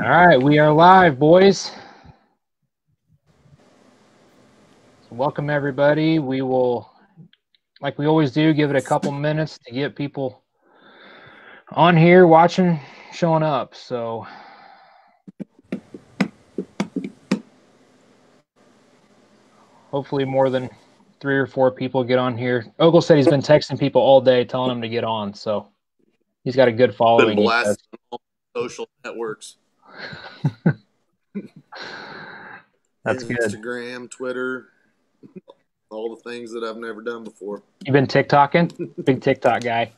All right, we are live, boys. So welcome, everybody. We will, like we always do, give it a couple minutes to get people on here watching, showing up. So hopefully more than 3 or 4 people get on here. Ogle said he's been texting people all day telling them to get on, so he's got a good following. Been blasting all social networks. That's good. Instagram, Twitter, all the things that I've never done before. You been TikToking? Big TikTok guy.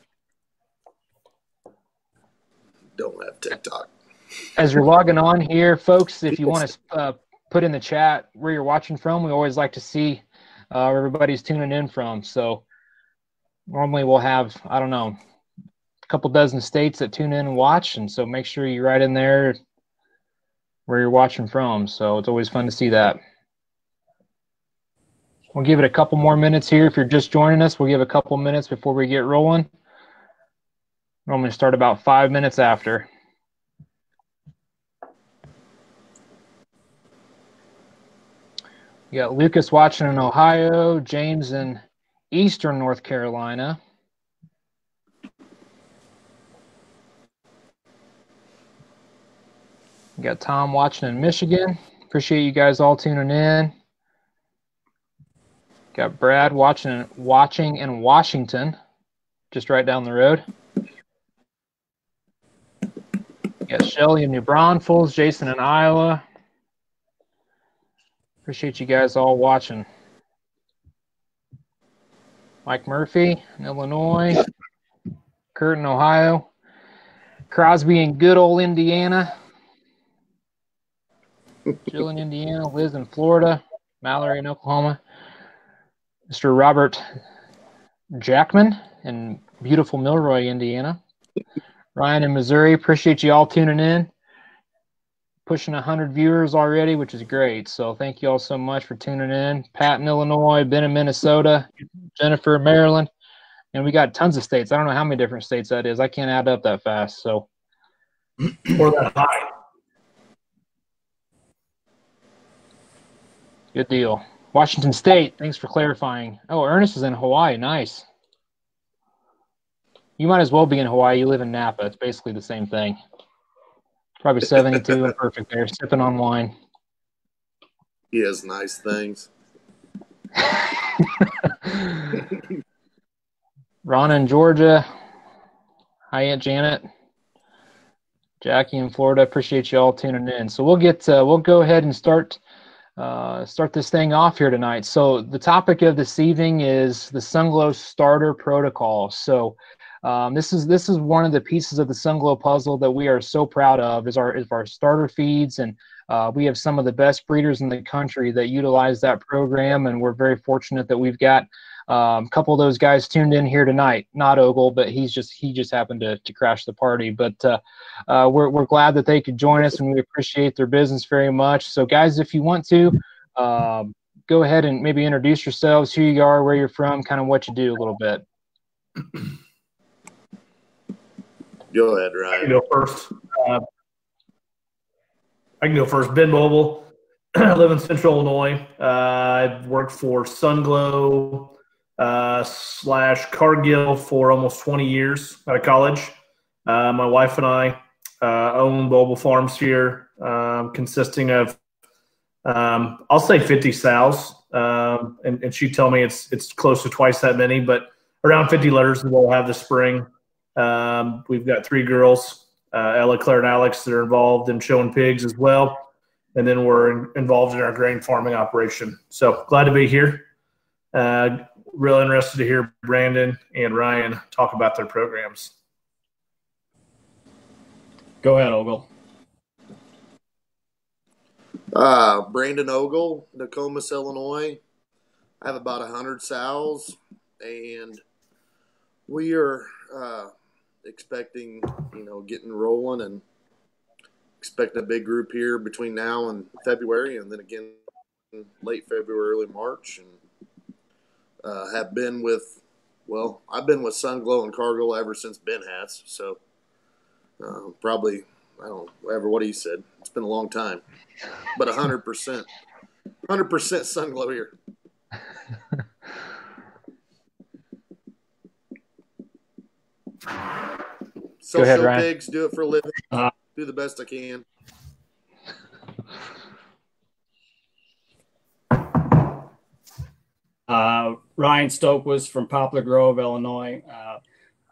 Don't have TikTok. As you're logging on here, folks, if you want to put in the chat where you're watching from, we always like to see where everybody's tuning in from. So normally we'll have, I don't know, a couple dozen states that tune in and watch, and so make sure you write in there where you're watching from. So it's always fun to see that. We'll give it a couple more minutes here. If you're just joining us, we'll give a couple minutes before we get rolling. Normally start about 5 minutes after. You got Lucas watching in Ohio, James in Eastern North Carolina. You got Tom watching in Michigan. Appreciate you guys all tuning in. Got Brad watching in Washington, just right down the road. You got Shelly in New Braunfels, Jason in Iowa. Appreciate you guys all watching. Mike Murphy in Illinois. Kurt in Ohio. Crosby in good old Indiana. Jill in Indiana. Liz in Florida. Mallory in Oklahoma. Mr. Robert Jackman in beautiful Milroy, Indiana. Ryan in Missouri. Appreciate you all tuning in. Pushing 100 viewers already, which is great. So thank you all so much for tuning in. Pat in Illinois, Ben in Minnesota, Jennifer in Maryland, and we got tons of states. I don't know how many different states that is. I can't add up that fast. So or that high. Good deal. Washington State, thanks for clarifying. Oh, Ernest is in Hawaii. Nice. You might as well be in Hawaii. You live in Napa. It's basically the same thing. Probably 72 and perfect there, sipping on wine. He has nice things. Ronna in Georgia. Hi, Aunt Janet. Jackie in Florida. Appreciate you all tuning in. So we'll go ahead and start this thing off here tonight. So the topic of this evening is the Sunglo Starter Protocol. So this is one of the pieces of the Sunglo puzzle that we are so proud of is our starter feeds, and we have some of the best breeders in the country that utilize that program, and we're very fortunate that we've got a couple of those guys tuned in here tonight. Not Ogle, but he just happened to crash the party. But we're glad that they could join us, and we appreciate their business very much. So guys, if you want to go ahead and maybe introduce yourselves, who you are, where you're from, kind of what you do a little bit. Go ahead, Ryan. I can go first. Ben Bobell. I live in Central Illinois. I've worked for Sunglo / Cargill for almost 20 years out of college. My wife and I own Bobell Farms here, consisting of I'll say 50 sows, and she'd tell me it's close to twice that many, but around 50 litters that we'll have this spring. We've got 3 girls, Ella, Claire, and Alex, that are involved in Showpigs as well. And then we're involved in our grain farming operation. So glad to be here. Real interested to hear Brandon and Ryan talk about their programs. Go ahead, Ogle. Brandon Ogle, Nokomis, Illinois. I have about 100 sows, and we are expecting, getting rolling and expect a big group here between now and February, and then again late February, early March. And I've been with Sunglo and Cargill ever since Ben has. So probably I don't know, whatever what he said. It's been a long time, but 100%, 100% Sunglo here. Go ahead, Showpigs, do it for a living. Do the best I can. Ryan Stohlquist from Poplar Grove, Illinois.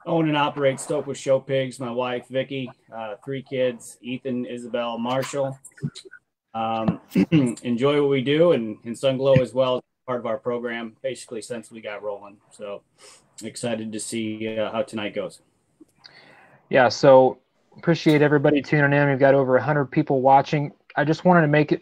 Own and operate Stohlquist Showpigs. My wife, Vicky, 3 kids, Ethan, Isabel, Marshall. Enjoy what we do, and Sunglo as well as part of our program, basically since we got rolling. So excited to see how tonight goes. Yeah, so appreciate everybody tuning in. We've got over 100 people watching. I just wanted to make it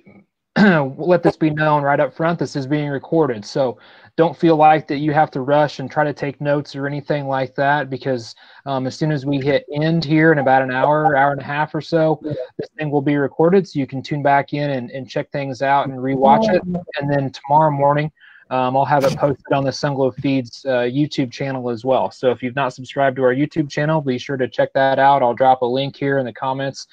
let this be known right up front. This is being recorded, so don't feel like that you have to rush and try to take notes or anything like that, because as soon as we hit end here in about an hour and a half or so, this thing will be recorded, so you can tune back in and check things out and rewatch it. And then tomorrow morning, I'll have it posted on the Sunglo Feeds YouTube channel as well. So if you've not subscribed to our YouTube channel, be sure to check that out. I'll drop a link here in the comments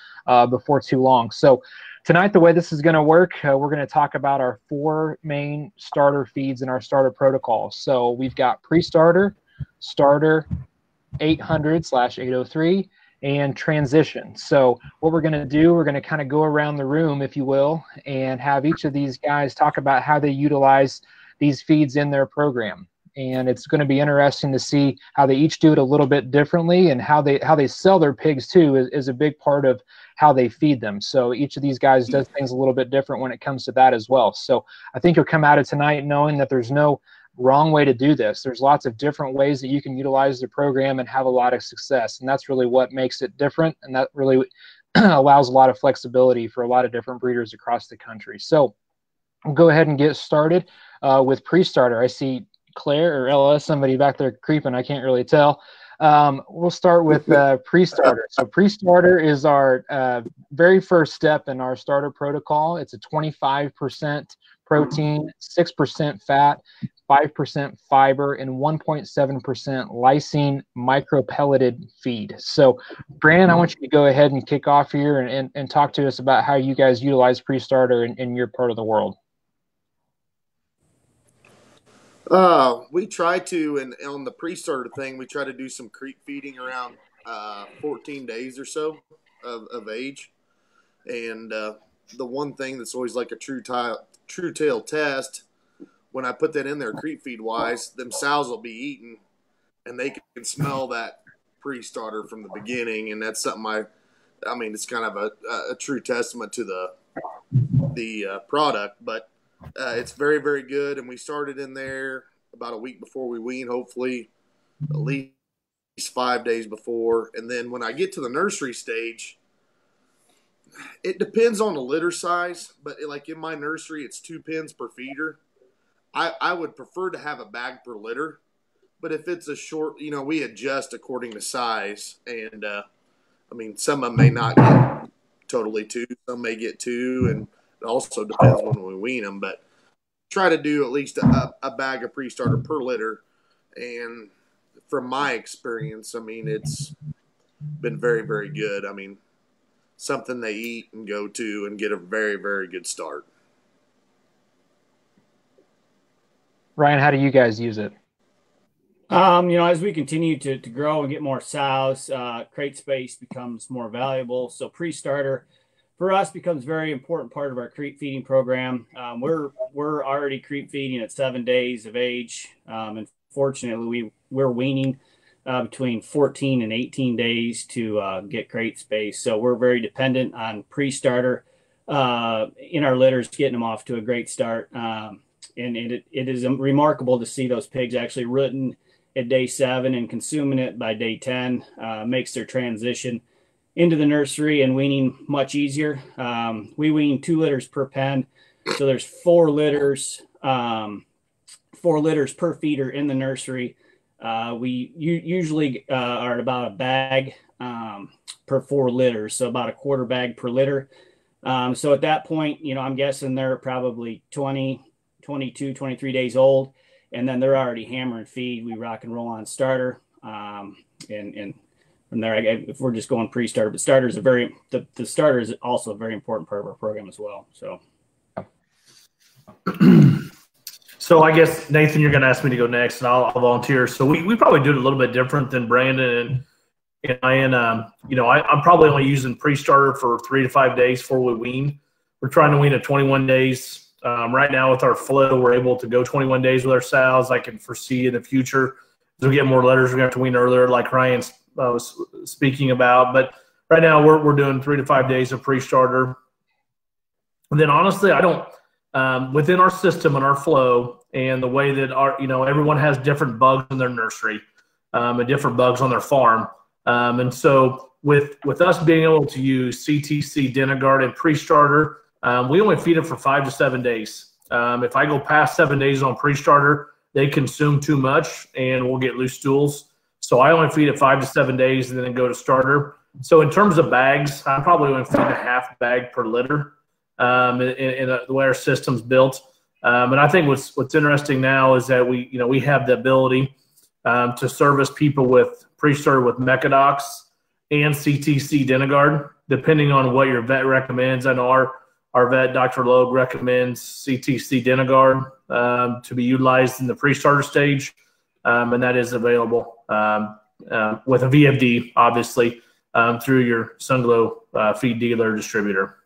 before too long. So tonight, the way this is going to work, we're going to talk about our 4 main starter feeds in our starter protocol. So we've got pre-starter, starter, 800/803, and transition. So what we're going to do, we're going to kind of go around the room, if you will, and have each of these guys talk about how they utilize these feeds in their program. And it's going to be interesting to see how they each do it a little bit differently, and how they sell their pigs too is a big part of how they feed them. So each of these guys does things a little bit different when it comes to that as well. So I think you'll come out of tonight knowing that there's no wrong way to do this. There's lots of different ways that you can utilize the program and have a lot of success. And that's really what makes it different. And that really allows a lot of flexibility for a lot of different breeders across the country. So we'll go ahead and get started with pre-starter. I see Claire or LS, somebody back there creeping. I can't really tell. We'll start with pre-starter. So pre-starter is our very first step in our starter protocol. It's a 25% protein, 6% fat, 5% fiber, and 1.7% lysine micropelleted feed. So Brandon, I want you to go ahead and kick off here and talk to us about how you guys utilize pre-starter in your part of the world. We try to, and on the pre-starter thing, we try to do some creep feeding around 14 days or so of age. And the one thing that's always like a true tail test, when I put that in there creep feed wise, them sows will be eating, and they can smell that pre-starter from the beginning. And that's something I mean, it's kind of a true testament to the product, but it's very, very good. And we started in there about a week before we wean, hopefully at least 5 days before. And then when I get to the nursery stage, it depends on the litter size, but like in my nursery, it's 2 pens per feeder. I would prefer to have a bag per litter, but if it's a short, we adjust according to size. And I mean, some of them may not get totally 2, some may get 2, and it also depends when we wean them, but try to do at least a bag of pre-starter per litter. And from my experience, I mean, it's been very, very good. I mean, something they eat and go to and get a very, very good start. Ryan, how do you guys use it? As we continue to grow and get more sows, crate space becomes more valuable. So pre-starter for us becomes a very important part of our creep feeding program. We're already creep feeding at 7 days of age. And fortunately, we're weaning between 14 and 18 days to get crate space. So we're very dependent on pre-starter in our litters, getting them off to a great start. And it is remarkable to see those pigs actually rooting at day 7 and consuming it by day 10. Makes their transition into the nursery and weaning much easier. We wean 2 litters per pen, so there's 4 litters per feeder in the nursery. We usually are at about a bag per 4 litters, so about a quarter bag per litter. So at that point, I'm guessing they're probably 20, 22, 23 days old, and then they're already hammering feed. We rock and roll on starter, and from there, if we're just going pre-starter. But starters are the starter is also a very important part of our program as well. So. So I guess, Nathan, you're going to ask me to go next, and I'll volunteer. So we probably do it a little bit different than Brandon and Ryan. I'm probably only using pre-starter for 3 to 5 days before we wean. We're trying to wean at 21 days. Right now with our flow, we're able to go 21 days with our sows. I can foresee in the future as we get more litters, we're going to have to wean earlier, like Ryan was speaking about. But right now we're doing 3 to 5 days of pre-starter. And then honestly, I don't within our system and our flow and the way that everyone has different bugs in their nursery and different bugs on their farm. And so with us being able to use CTC Denagard and pre-starter, we only feed it for 5 to 7 days. If I go past 7 days on pre-starter, they consume too much and we'll get loose stools. So I only feed it 5 to 7 days and then go to starter. So in terms of bags, I'm probably going to feed a half bag per litter in the way our system's built. And I think what's interesting now is that we have the ability to service people with pre-starter with Mecadox and CTC Denagard, depending on what your vet recommends. I know our vet, Dr. Loeb, recommends CTC Denagard to be utilized in the pre-starter stage, and that is available with a VFD, obviously, through your Sunglo feed dealer distributor.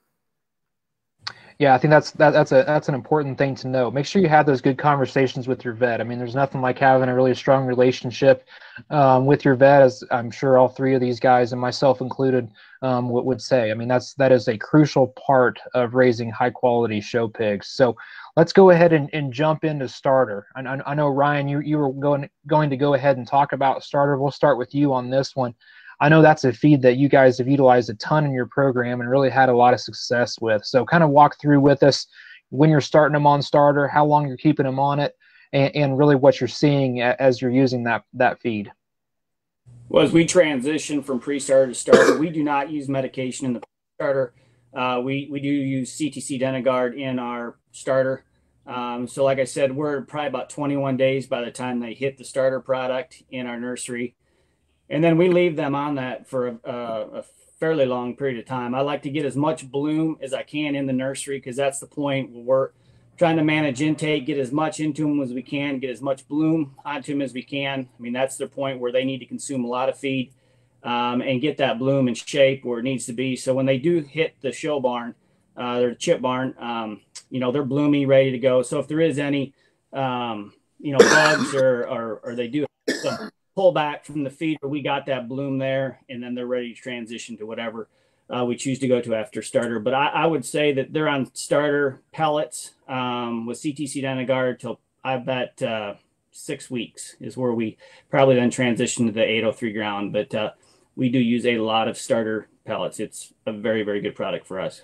Yeah, I think that's an important thing to know. Make sure you have those good conversations with your vet. I mean, there's nothing like having a really strong relationship with your vet, as I'm sure all three of these guys and myself included would say. I mean, that is a crucial part of raising high quality show pigs. So let's go ahead and jump into starter. I know Ryan, you were going to go ahead and talk about starter. We'll start with you on this one. I know that's a feed that you guys have utilized a ton in your program and really had a lot of success with. So kind of walk through with us when you're starting them on starter, how long you're keeping them on it, and really what you're seeing as you're using that feed. Well, as we transition from pre-starter to starter, we do not use medication in the starter. We do use CTC Denagard in our starter. So like I said, we're probably about 21 days by the time they hit the starter product in our nursery. And then we leave them on that for a fairly long period of time. I like to get as much bloom as I can in the nursery because that's the point where we're trying to manage intake, get as much into them as we can, get as much bloom onto them as we can. I mean, that's the point where they need to consume a lot of feed and get that bloom in shape where it needs to be. So when they do hit the show barn, or the chip barn, they're bloomy, ready to go. So if there is any, bugs or they do have some pull back from the feed, but we got that bloom there, and then they're ready to transition to whatever we choose to go to after starter. But I would say that they're on starter pellets with CTC Denagard till I bet 6 weeks is where we probably then transition to the 803 ground. But we do use a lot of starter pellets. It's a very, very good product for us.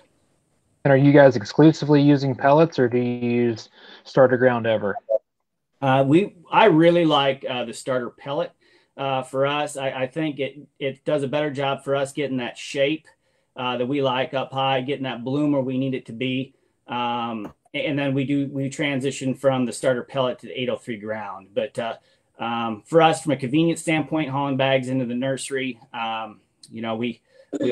And are you guys exclusively using pellets, or do you use starter ground ever? I really like the starter pellet. For us, I think it does a better job for us getting that shape that we like up high, getting that bloom where we need it to be. And then we transition from the starter pellet to the 803 ground. But for us, from a convenience standpoint, hauling bags into the nursery, we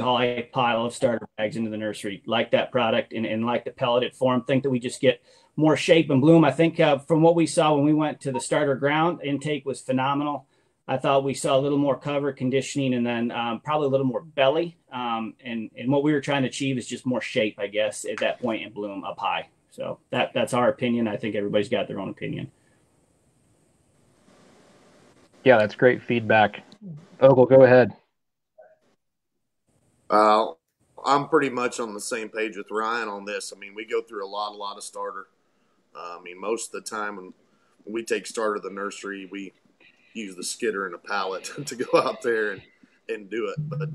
haul a pile of starter bags into the nursery, like that product and like the pelleted form. Think that we just get more shape and bloom. I think from what we saw when we went to the starter ground, intake was phenomenal. I thought we saw a little more cover conditioning and then probably a little more belly. And what we were trying to achieve is just more shape, I guess, at that point in bloom up high. So that's our opinion. I think everybody's got their own opinion. Yeah, that's great feedback. Ogle, go ahead. I'm pretty much on the same page with Ryan on this. I mean, we go through a lot of starter. Most of the time when we take starter to the nursery, we use the skidder and a pallet to go out there and do it. But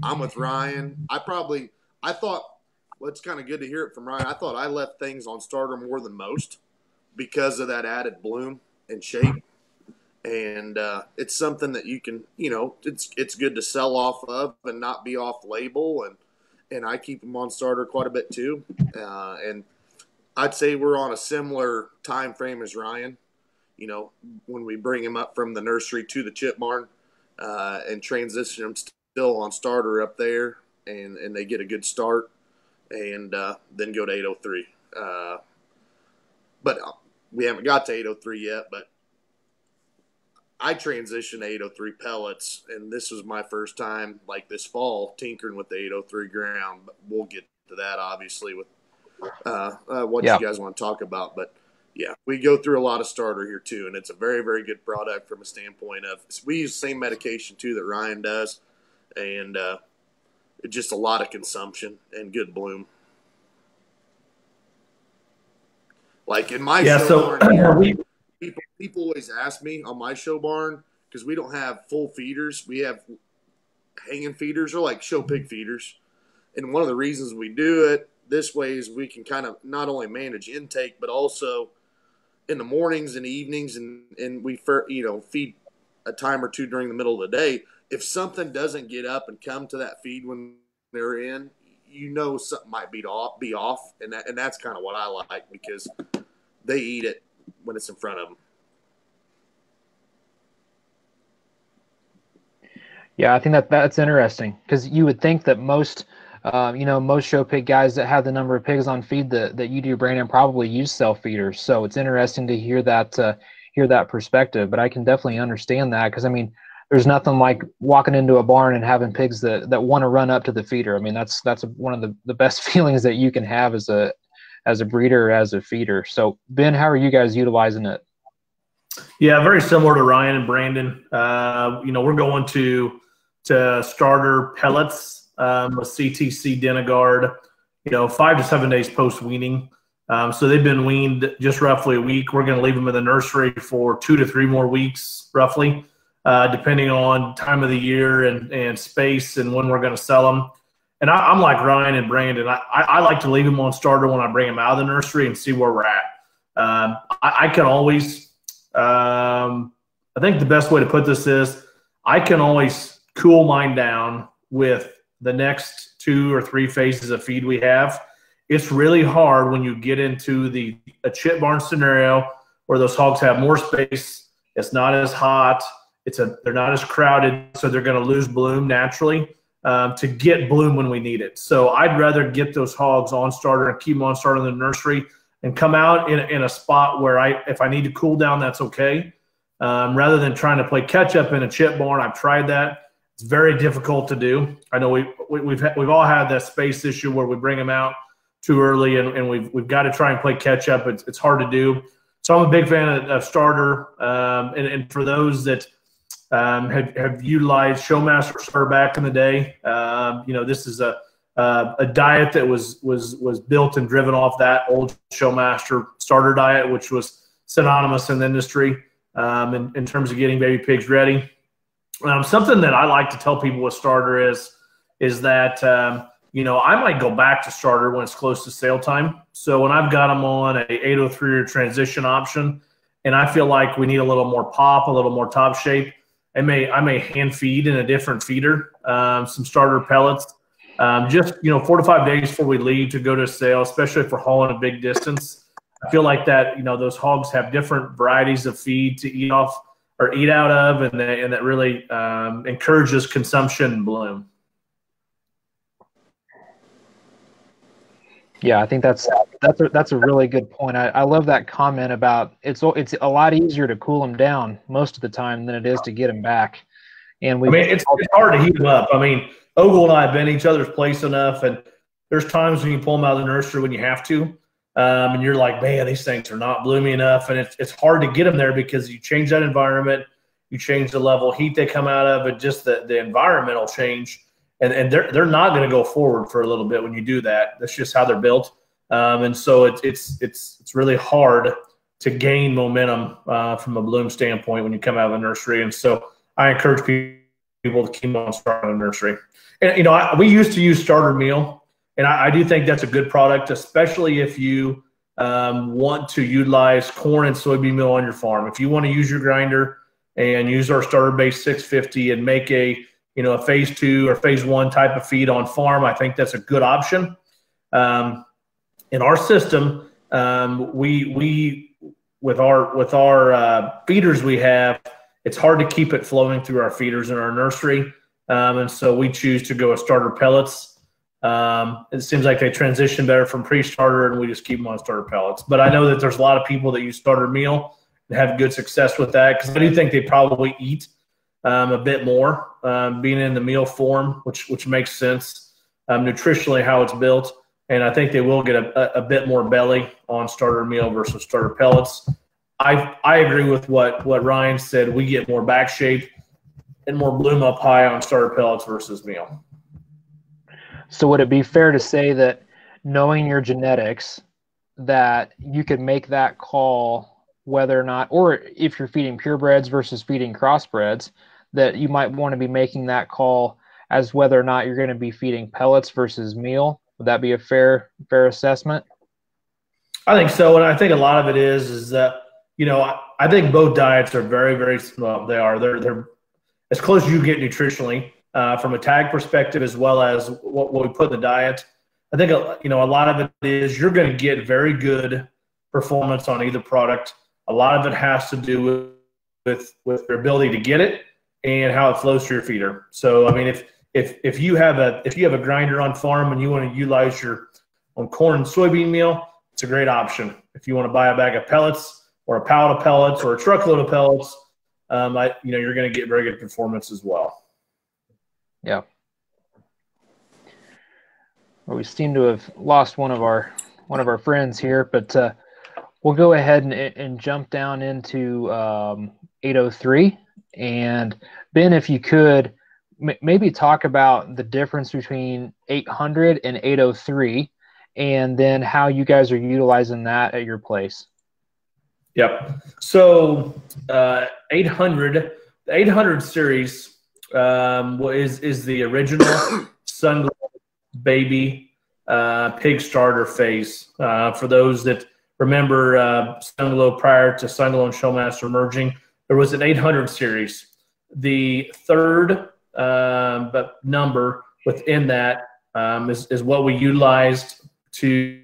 I'm with Ryan. I thought, well, it's kind of good to hear it from Ryan. I thought I left things on starter more than most because of that added bloom and shape. And it's something that you can, it's good to sell off of and not be off label. And I keep them on starter quite a bit too. And I'd say we're on a similar time frame as Ryan. When we bring him up from the nursery to the chip barn, and transition them still on starter up there, and they get a good start, and then go to 803. But we haven't got to 803 yet, but I transitioned to 803 pellets, and this was my first time, like this fall, tinkering with the 803 ground. But we'll get to that, obviously, with what you guys want to talk about. But, yeah, we go through a lot of starter here, too, and it's a very, very good product from a standpoint of – we use the same medication, too, that Ryan does, and it's just a lot of consumption and good bloom. Like in my show barn here, people always ask me on my show barn, because we don't have full feeders. We have hanging feeders, or like show pig feeders. And one of the reasons we do it this way is we can kind of not only manage intake, but also in the mornings and evenings, and we feed a time or two during the middle of the day. If something doesn't get up and come to that feed when they're in, something might be off, and that's kind of what I like, because they eat it when it's in front of them. Yeah, I think that's interesting, because you would think that most show pig guys that have the number of pigs on feed that you do, Brandon, probably use self feeders. So it's interesting to hear that perspective. But I can definitely understand that, because I mean, there's nothing like walking into a barn and having pigs that want to run up to the feeder. I mean, that's one of the best feelings that you can have as a breeder or as a feeder. So Ben, how are you guys utilizing it? Yeah, very similar to Ryan and Brandon. We're going to starter pellets with CTC Denigard, 5 to 7 days post weaning. So they've been weaned just roughly a week. We're going to leave them in the nursery for 2 to 3 more weeks, roughly, depending on time of the year and space and when we're going to sell them. And I'm like Ryan and Brandon. I like to leave them on starter when I bring them out of the nursery and see where we're at. I can always I think the best way to put this is I can always cool mine down with the next 2 or 3 phases of feed we have. It's really hard when you get into a chip barn scenario where those hogs have more space. It's not as hot. They're not as crowded, so they're going to lose bloom naturally to get bloom when we need it. So I'd rather get those hogs on starter and keep them on starter in the nursery and come out in a spot where if I need to cool down, that's okay. Rather than trying to play catch up in a chip barn. I've tried that. It's very difficult to do. I know we've all had that space issue where we bring them out too early, and we've got to try and play catch up. It's hard to do. So I'm a big fan of starter. And for those that have utilized Showmaster Starter back in the day, this is a diet that was built and driven off that old Showmaster Starter diet, which was synonymous in the industry in terms of getting baby pigs ready. Something that I like to tell people with starter is that I might go back to starter when it's close to sale time. So when I've got them on a 803 or transition option, and I feel like we need a little more pop, a little more top shape, I may hand feed in a different feeder some starter pellets. Just 4 to 5 days before we leave to go to sale, especially if we're hauling a big distance. I feel like that those hogs have different varieties of feed to eat off or eat out of, and that really encourages consumption and bloom. Yeah, I think that's a really good point. I love that comment about it's a lot easier to cool them down most of the time than it is to get them back. And it's hard to heat them up. I mean, Ogle and I have been each other's place enough, and there's times when you pull them out of the nursery when you have to, and you're like, man, these things are not bloomy enough, and it's hard to get them there because you change that environment, you change the level of heat they come out of, and just the environmental change, and they're not going to go forward for a little bit when you do that. That's just how they're built, and so it's really hard to gain momentum from a bloom standpoint when you come out of the nursery, and so I encourage people to keep on starting in the nursery. And, we used to use starter meal, and I do think that's a good product, especially if you want to utilize corn and soybean meal on your farm. If you want to use your grinder and use our starter base 650 and make a phase 2 or phase 1 type of feed on farm, I think that's a good option. In our system, we with our feeders we have, it's hard to keep it flowing through our feeders in our nursery. And so we choose to go with starter pellets. It seems like they transition better from pre-starter, and we just keep them on starter pellets. But I know that there's a lot of people that use starter meal and have good success with that, because I do think they probably eat a bit more being in the meal form, which makes sense nutritionally how it's built. And I think they will get a bit more belly on starter meal versus starter pellets. I agree with what Ryan said. We get more back shape and more bloom up high on starter pellets versus meal. So would it be fair to say that, knowing your genetics, that you could make that call whether or not, or if you're feeding purebreds versus feeding crossbreds, that you might want to be making that call as whether or not you're going to be feeding pellets versus meal? Would that be a fair assessment? I think so. And I think a lot of it is that, I think both diets are very, very, well, they're as close as you get nutritionally from a tag perspective, as well as what we put in the diet. I think, a lot of it is you're going to get very good performance on either product. A lot of it has to do with your ability to get it and how it flows through your feeder. So, I mean, if you have a grinder on farm and you want to utilize your own corn and soybean meal, it's a great option. If you want to buy a bag of pellets or a pallet of pellets or a truckload of pellets, you're going to get very good performance as well. Yeah. Well, we seem to have lost one of our friends here, but we'll go ahead and jump down into 803. And Ben, if you could maybe talk about the difference between 800 and 803, and then how you guys are utilizing that at your place. Yep. So 800, the 800 series is the original Sunglo baby pig starter phase. For those that remember Sunglo prior to Sunglo and Showmaster merging, there was an 800 series. The third number within that is what we utilized to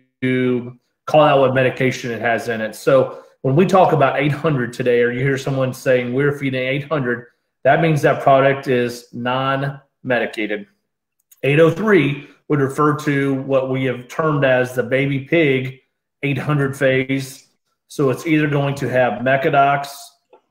call out what medication it has in it. So when we talk about 800 today, or you hear someone saying we're feeding 800, that means that product is non-medicated. 803 would refer to what we have termed as the baby pig 800 phase. So it's either going to have Mecadox,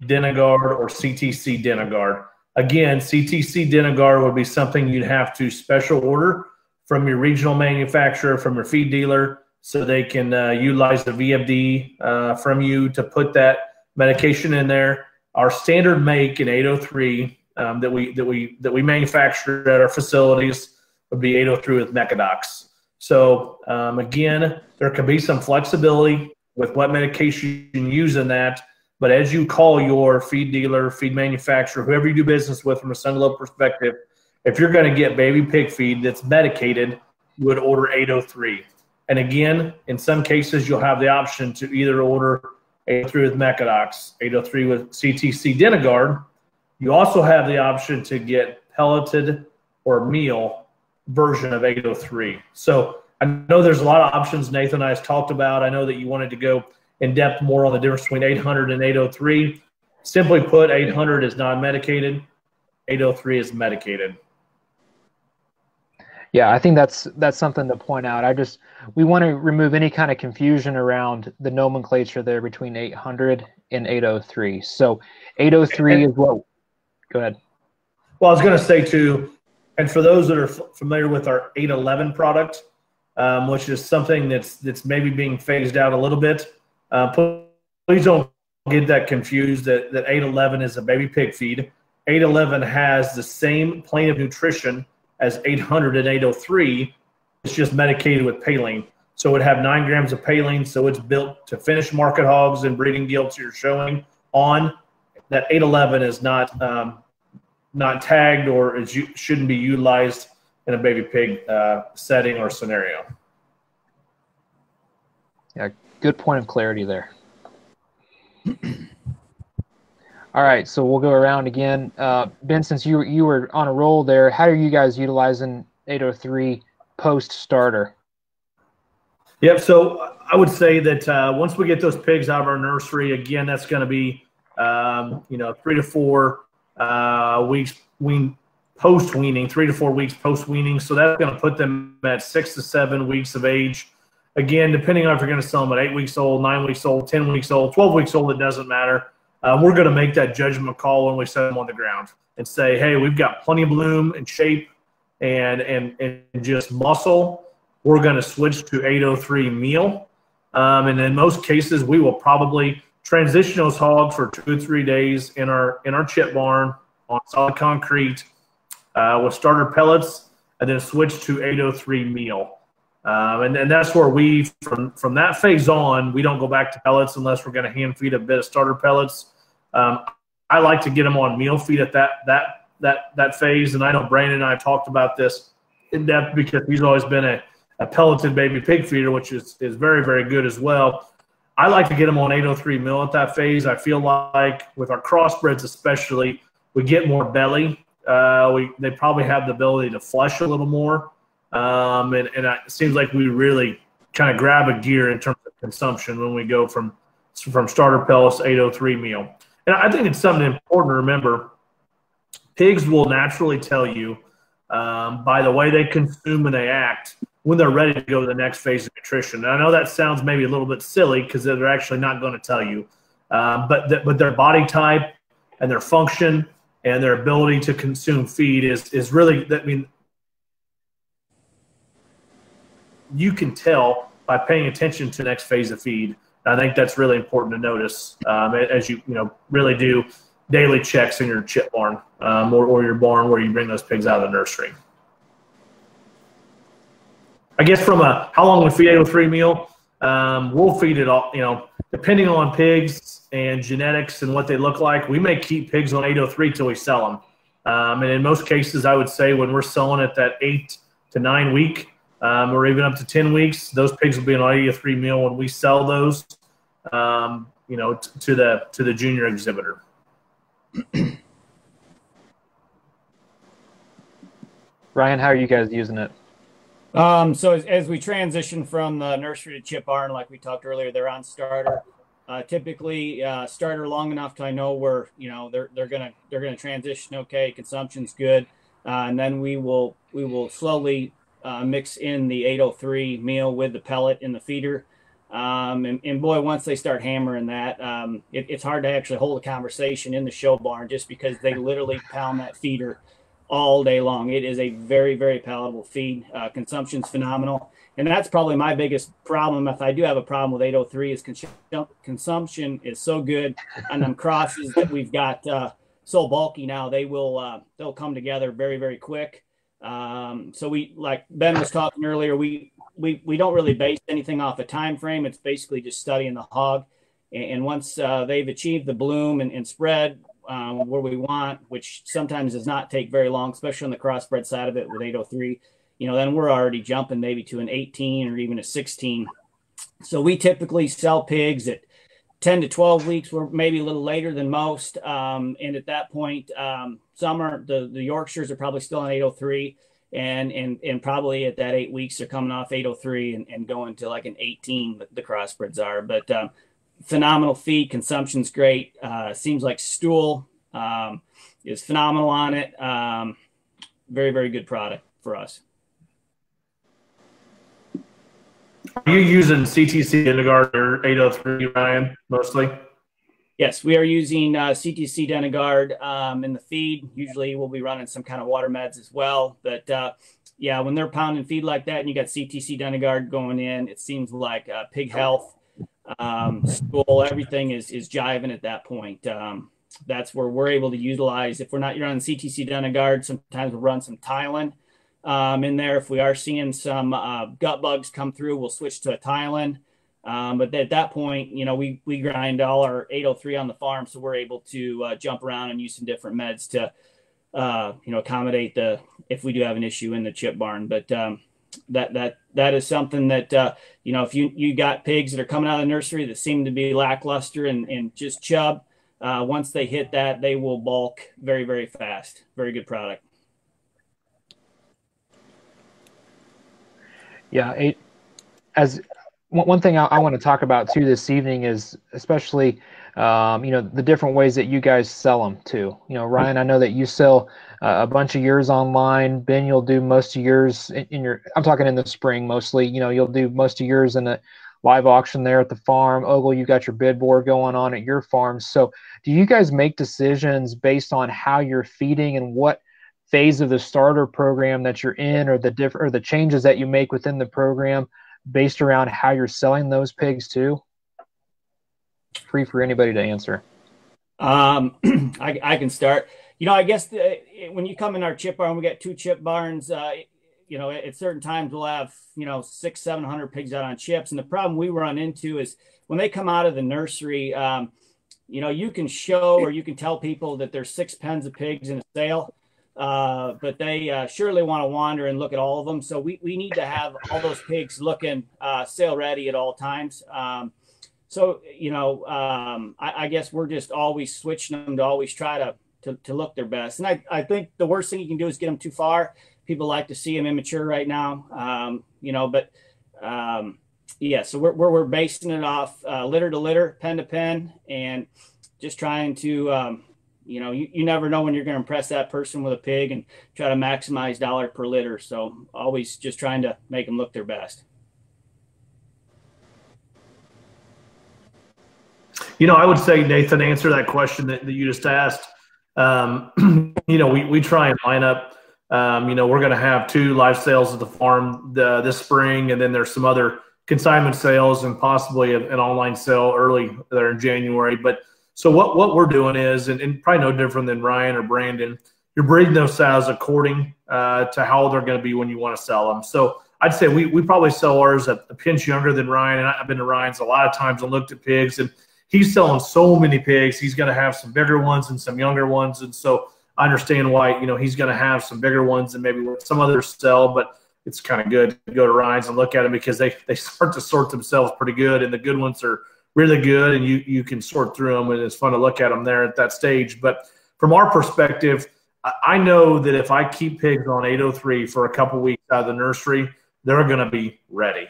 Denagard, or CTC Denagard. Again, CTC Denagard would be something you'd have to special order from your regional manufacturer, from your feed dealer, so they can utilize the VFD from you to put that medication in there. Our standard make in 803 that we manufacture at our facilities would be 803 with Mecadox. So again, there can be some flexibility with what medication you use in that. But as you call your feed dealer, feed manufacturer, whoever you do business with from a Sunglo perspective, if you're going to get baby pig feed that's medicated, you would order 803. And again, in some cases, you'll have the option to either order 803 with Mecadox, 803 with CTC Denagard. You also have the option to get pelleted or meal version of 803. So I know there's a lot of options Nathan and I has talked about. I know that you wanted to go in depth more on the difference between 800 and 803. Simply put, 800 is non-medicated, 803 is medicated. Yeah, I think that's something to point out. We want to remove any kind of confusion around the nomenclature there between 800 and 803. So 803 is what, go ahead. Well, I was going to say too, and for those that are familiar with our 811 product, which is something that's maybe being phased out a little bit, please don't get that confused that 811 is a baby pig feed. 811 has the same plane of nutrition as 800 and 803. It's just medicated with Paline. So it would have 9 grams of Paline. So it's built to finish market hogs and breeding gilts you're showing on. That 811 is not tagged, or shouldn't be utilized in a baby pig setting or scenario. Yeah, good point of clarity there. All right, so we'll go around again. Ben, since you were on a roll there, how are you guys utilizing 803 post-starter? Yep, so I would say that once we get those pigs out of our nursery, again, that's going to be 3 to 4 weeks post weaning, 3 to 4 weeks post weaning. So that's going to put them at 6 to 7 weeks of age. Again, depending on if you're going to sell them at 8 weeks old, 9 weeks old, 10 weeks old, 12 weeks old, it doesn't matter. We're going to make that judgment call when we set them on the ground and say, hey, we've got plenty of bloom and shape and just muscle. We're going to switch to 803 meal. And in most cases, we will probably transition those hogs for 2 or 3 days in our chip barn on solid concrete with starter pellets, and then switch to 803 meal. And that's where from that phase on, we don't go back to pellets unless we're going to hand feed a bit of starter pellets. I like to get them on meal feed at that phase. And I know Brandon and I have talked about this in depth because he's always been a pelleted baby pig feeder, which is very, very good as well. I like to get them on 803 mil at that phase. I feel like with our crossbreds especially, we get more belly. They probably have the ability to flush a little more. And it seems like we really kind of grab a gear in terms of consumption when we go from starter pellets to 803 meal. And I think it's something important to remember. Pigs will naturally tell you by the way they consume and they act when they're ready to go to the next phase of nutrition. And I know that sounds maybe a little bit silly because they're actually not going to tell you. But their body type and their function and their ability to consume feed is really, I mean, you can tell by paying attention to the next phase of feed. I think that's really important to notice as you really do daily checks in your chip barn or your barn where you bring those pigs out of the nursery. I guess from how long we feed 803 meal, we'll feed it all, depending on pigs and genetics and what they look like. We may keep pigs on 803 till we sell them. And in most cases, I would say when we're selling at that 8 to 9 week, or even up to 10 weeks, those pigs will be on 803 meal when we sell those, to the junior exhibitor. Ryan, how are you guys using it? So as we transition from the nursery to chip barn, like we talked earlier, they're on starter. Typically, starter long enough to I know where they're gonna transition. Okay, consumption's good, and then we will slowly mix in the 803 meal with the pellet in the feeder. And boy, once they start hammering that, it's hard to actually hold a conversation in the show barn just because they literally pound that feeder all day long. It is a very, very palatable feed. Consumption's phenomenal. And that's probably my biggest problem. If I do have a problem with 803 is consumption is so good on them crosses that we've got so bulky now, they'll come together very, very quick. So we, like Ben was talking earlier, we don't really base anything off a time frame. It's basically just studying the hog. And once they've achieved the bloom and spread where we want, which sometimes does not take very long, especially on the crossbred side of it with 803, then we're already jumping maybe to an 18 or even a 16. So we typically sell pigs at 10 to 12 weeks. We're maybe a little later than most. And at that point, some are the Yorkshires are probably still on 803. And probably at that 8 weeks, they're coming off 803 and going to like an 18, the crossbreds are. But phenomenal feed. Consumption's great. Seems like stool is phenomenal on it. Very, very good product for us. Are you using CTC Denigard or 803, Ryan, mostly? Yes, we are using CTC Denigard in the feed. Usually we'll be running some kind of water meds as well. But yeah, when they're pounding feed like that and you got CTC Denigard going in, it seems like pig health, stool, everything is jiving at that point. That's where we're able to utilize. If we're not running CTC Denigard, sometimes we'll run some Tylen in there. If we are seeing some gut bugs come through, we'll switch to a Tylen. But at that point, we grind all our 803 on the farm, so we're able to jump around and use some different meds to, accommodate if we do have an issue in the chip barn. But that is something that if you got pigs that are coming out of the nursery that seem to be lackluster and just chub, once they hit that, they will bulk very, very fast. Very good product. Yeah, as one thing I want to talk about too this evening is especially the different ways that you guys sell them too. Ryan, I know that you sell a bunch of yours online. Ben, you'll do most of yours in your. I'm talking in the spring mostly. You'll do most of yours in a live auction there at the farm. Ogle, you got your bid board going on at your farm. So, do you guys make decisions based on how you're feeding and what phase of the starter program that you're in, or the changes that you make within the program, based around how you're selling those pigs too? Free for anybody to answer. I can start. I guess when you come in our chip barn, we got 2 chip barns. At certain times we'll have 600-700 pigs out on chips, and the problem we run into is when they come out of the nursery. You can show or you can tell people that there's 6 pens of pigs in a sale, but they surely want to wander and look at all of them. So we need to have all those pigs looking sale ready at all times. I guess we're just always switching them to always try to look their best. And I think the worst thing you can do is get them too far. People like to see them immature right now, so we're basing it off litter to litter, pen to pen, and just trying to, you never know when you're going to impress that person with a pig and try to maximize dollar per litter. So always just trying to make them look their best. I would say, Nathan, answer that question that you just asked. We try and line up. We're going to have 2 live sales at the farm this spring, and then there's some other consignment sales and possibly an online sale early there in January. But so what we're doing is, and probably no different than Ryan or Brandon, you're breeding those sows according to how they're going to be when you want to sell them. So I'd say we probably sell ours a pinch younger than Ryan, and I've been to Ryan's a lot of times and looked at pigs, and he's selling so many pigs. He's going to have some bigger ones and some younger ones, and so I understand why he's going to have some bigger ones and maybe what some others sell, but it's kind of good to go to Ryan's and look at them because they start to sort themselves pretty good, and the good ones are really good, and you can sort through them, and it's fun to look at them there at that stage. But from our perspective, I know that if I keep pigs on 803 for a couple weeks out of the nursery, they're going to be ready.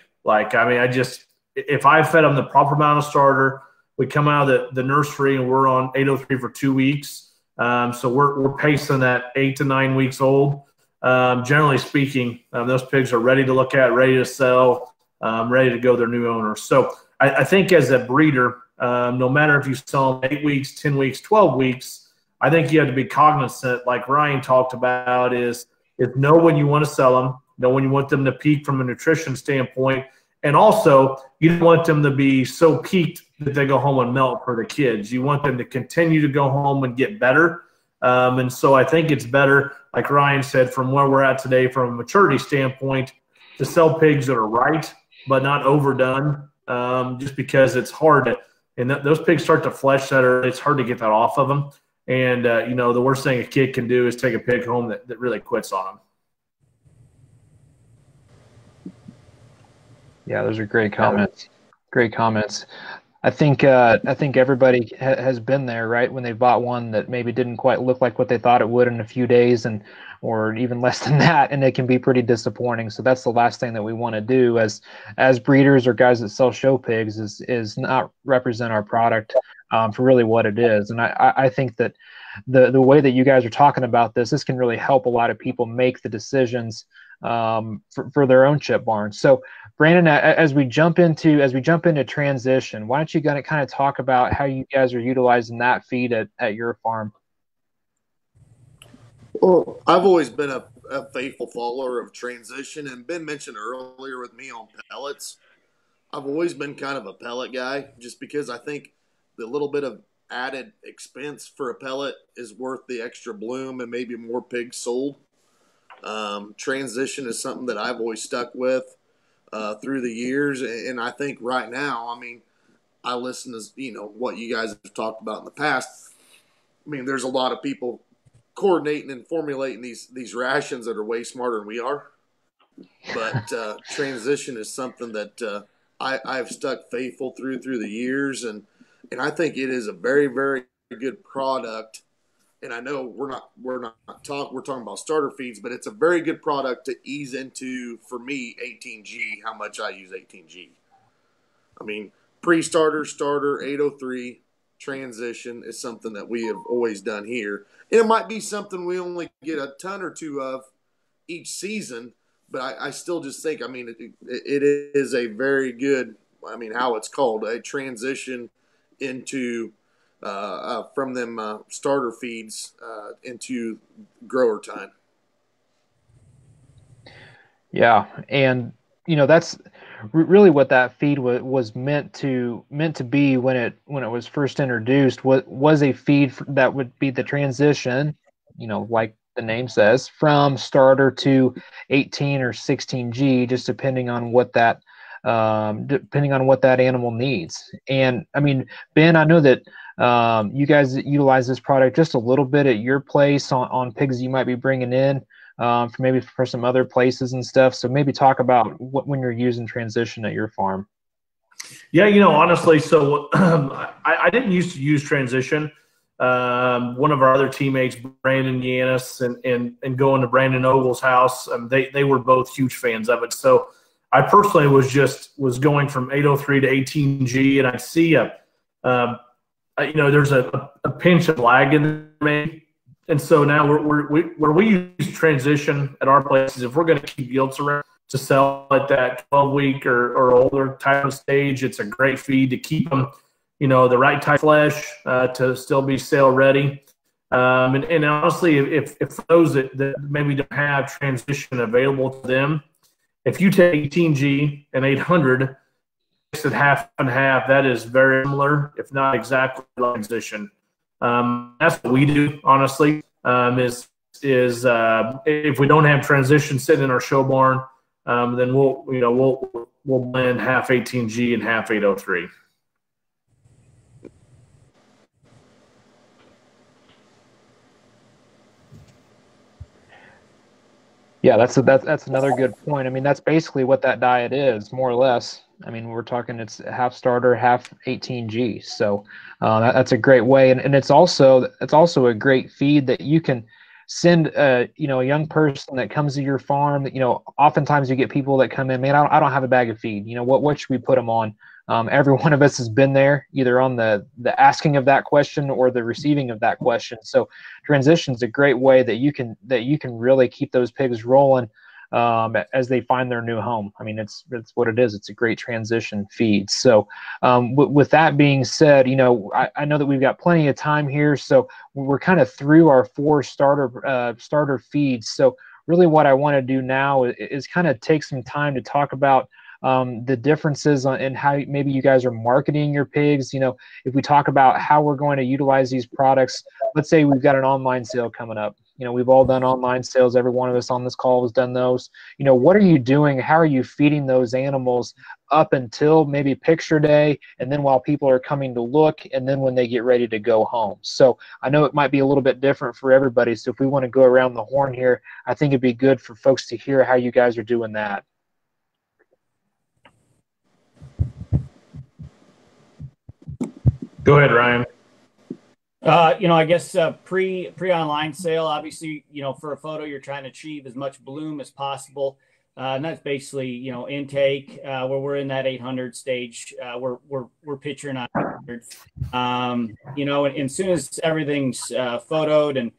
If I fed them the proper amount of starter, we come out of the nursery and we're on 803 for 2 weeks. So we're pacing at 8 to 9 weeks old. Generally speaking, those pigs are ready to look at, ready to sell, ready to go to their new owners. So I think as a breeder, no matter if you sell them 8 weeks, 10 weeks, 12 weeks, I think you have to be cognizant, like Ryan talked about, is know when you want to sell them, know when you want them to peak from a nutrition standpoint, and also you don't want them to be so peaked that they go home and melt for the kids. You want them to continue to go home and get better. And so I think it's better, like Ryan said, from where we're at today from a maturity standpoint, to sell pigs that are right but not overdone, just because it's hard to, and those pigs start to flesh that early. It's hard to get that off of them. And, the worst thing a kid can do is take a pig home that really quits on them. Yeah, those are great comments. Great comments. I think everybody has been there, right? When they bought one that maybe didn't quite look like what they thought it would in a few days, or even less than that, and it can be pretty disappointing. So that's the last thing that we want to do as breeders or guys that sell show pigs is not represent our product for really what it is. And I think that the way that you guys are talking about this can really help a lot of people make the decisions for their own chip barns. So Brandon, as we jump into transition, why don't you kind of talk about how you guys are utilizing that feed at your farm? Well, I've always been a faithful follower of transition, and Ben mentioned earlier with me on pellets. I've always been kind of a pellet guy, just because I think the little bit of added expense for a pellet is worth the extra bloom and maybe more pigs sold. Transition is something that I've always stuck with through the years, and I think right now, I listen to what you guys have talked about in the past. There's a lot of people coordinating and formulating these rations that are way smarter than we are, but transition is something that I've stuck faithful through the years, and I think it is a very, very good product. And I know we're talking about starter feeds, but it's a very good product to ease into, for me, 18G, how much I use 18G. I mean, pre-starter, starter, 803 transition is something that we have always done here. And it might be something we only get a ton or two of each season, but I still just think, I mean, it is a very good, I mean, how it's called, a transition into from them starter feeds into grower time. Yeah, and that's really what that feed was meant to be when it was first introduced. What was a feed that would be the transition, like the name says, from starter to 18 or 16G, just depending on what that animal needs. And I mean, Ben, I know that you guys utilize this product just a little bit at your place on pigs you might be bringing in. For some other places and stuff. So maybe talk about when you're using transition at your farm. Yeah, honestly, so I didn't used to use transition. One of our other teammates, Brandon Yanis, and going to Brandon Ogle's house, they were both huge fans of it. So I personally was going from 803 to 18G, and I'd see there's a pinch of lag in there maybe. And so now where we use transition at our places, if we're going to keep yields around to sell at that 12-week or older type of stage, it's a great feed to keep them, the right type of flesh to still be sale ready. And honestly, if those that maybe don't have transition available to them, if you take 18G and 800, mix it half and half, that is very similar, if not exactly like transition. That's what we do, honestly, is if we don't have transition sitting in our show barn, then we'll blend half 18G and half 803. Yeah, that's another good point. I mean, that's basically what that diet is, more or less. I mean, we're talking it's half starter, half 18G. So that's a great way, and it's also a great feed that you can send a young person that comes to your farm. Oftentimes you get people that come in, man, I don't have a bag of feed. What should we put them on? Every one of us has been there, either on the asking of that question or the receiving of that question. So transition is a great way that you can really keep those pigs rolling as they find their new home. I mean, it's what it is. It's a great transition feed. So with that being said, I know that we've got plenty of time here, so we're kind of through our 4 starter feeds. So really what I want to do now is kind of take some time to talk about the differences in how maybe you guys are marketing your pigs. If we talk about how we're going to utilize these products, let's say we've got an online sale coming up. We've all done online sales. Every one of us on this call has done those. What are you doing? How are you feeding those animals up until maybe picture day, and then while people are coming to look, and then when they get ready to go home? So I know it might be a little bit different for everybody. So if we want to go around the horn here, I think it'd be good for folks to hear how you guys are doing that. Go ahead, Ryan. I guess pre-online sale, obviously, for a photo, you're trying to achieve as much bloom as possible. And that's basically, intake, where we're in that 800 stage, we're picturing on 800. And as soon as everything's photoed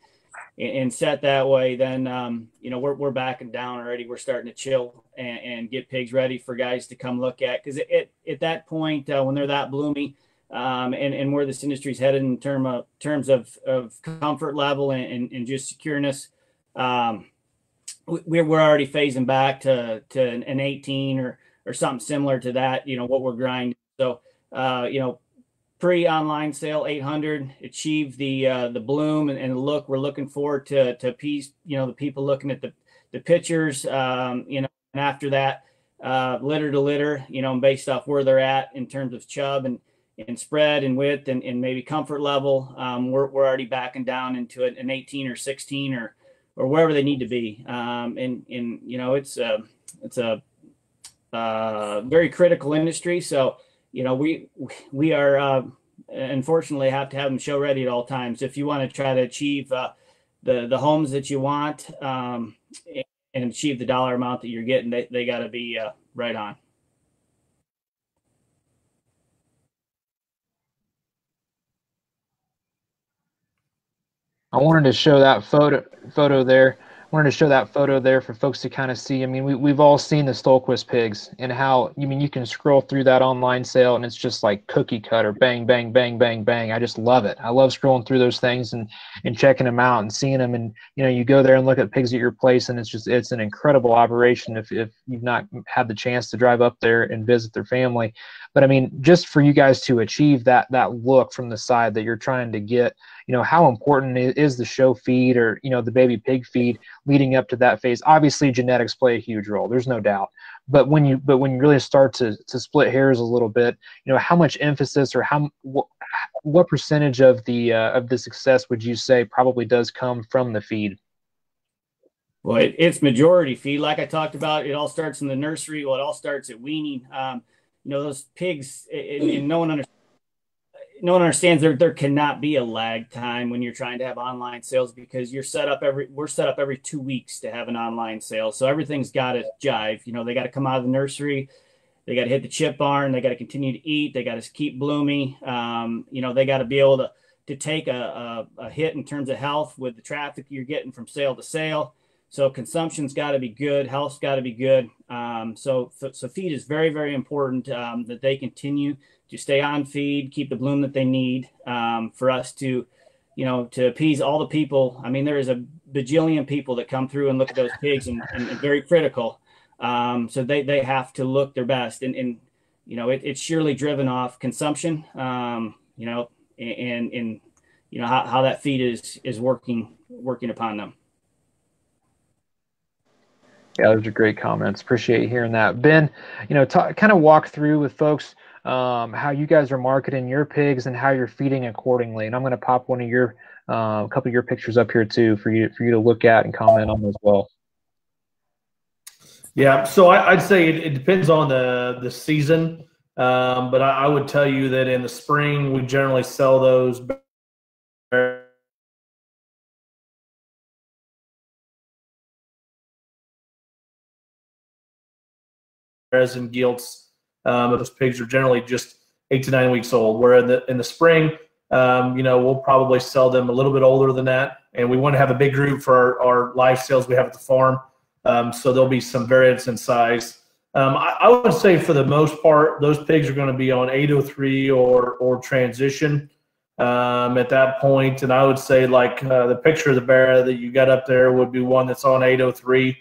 and set that way, then, we're backing down already. We're starting to chill and get pigs ready for guys to come look at. Because at that point, when they're that bloomy, and where this industry is headed in terms of comfort level and just secureness, we're already phasing back to an 18 or something similar to that. What we're grinding. So pre-online sale 800 achieve the bloom and the look we're looking forward to appease the people looking at the pictures. And after that, litter to litter, based off where they're at in terms of chub and spread and width and maybe comfort level, we're already backing down into an 18 or 16 or wherever they need to be. It's a very critical industry. So, we are unfortunately have to have them show ready at all times. If you want to try to achieve the homes that you want and achieve the dollar amount that you're getting, they got to be right on. I wanted to show that photo there. I wanted to show that photo there for folks to kind of see. I mean, we've all seen the Stohlquist pigs and how, I mean, you can scroll through that online sale and it's just like cookie cutter, bang, bang, bang, bang, bang. I just love it. I love scrolling through those things and checking them out and seeing them. And, you know, you go there and look at pigs at your place and it's an incredible operation if you've not had the chance to drive up there and visit their family. But I mean, just for you guys to achieve that look from the side that you're trying to get, you know, how important is the show feed or, you know, the baby pig feed leading up to that phase? Obviously, genetics play a huge role. There's no doubt. But when you really start to split hairs a little bit, you know, how much emphasis or what percentage of the success would you say probably does come from the feed? Well, it's majority feed. Like I talked about, it all starts in the nursery. Well, it all starts at weaning. You know, those pigs, and no one understands there cannot be a lag time when you're trying to have online sales because we're set up every 2 weeks to have an online sale. So everything's got to jive. You know, they got to come out of the nursery. They got to hit the chip barn. They got to continue to eat. They got to keep blooming. You know, they got to be able to take a hit in terms of health with the traffic you're getting from sale to sale. So consumption's got to be good. Health's got to be good. So feed is very, very important that they continue to stay on feed, keep the bloom that they need for us to, you know, to appease all the people. I mean, there is a bajillion people that come through and look at those pigs and very critical. So they have to look their best. And you know, it's surely driven off consumption, you know, and you know, how that feed is working upon them. Yeah, those are great comments. Appreciate hearing that. Ben, you know, kind of walk through with folks how you guys are marketing your pigs and how you're feeding accordingly. And I'm going to pop one of your a couple of your pictures up here too for you to look at and comment on as well. Yeah, so I'd say it depends on the season, but I would tell you that in the spring we generally sell those and gilts. Those pigs are generally just 8 to 9 weeks old. Where in the spring, you know, we'll probably sell them a little bit older than that. And we want to have a big group for our live sales we have at the farm. So there'll be some variance in size. I would say for the most part, those pigs are going to be on 803 or transition at that point. And I would say like the picture of the bear that you got up there would be one that's on 803.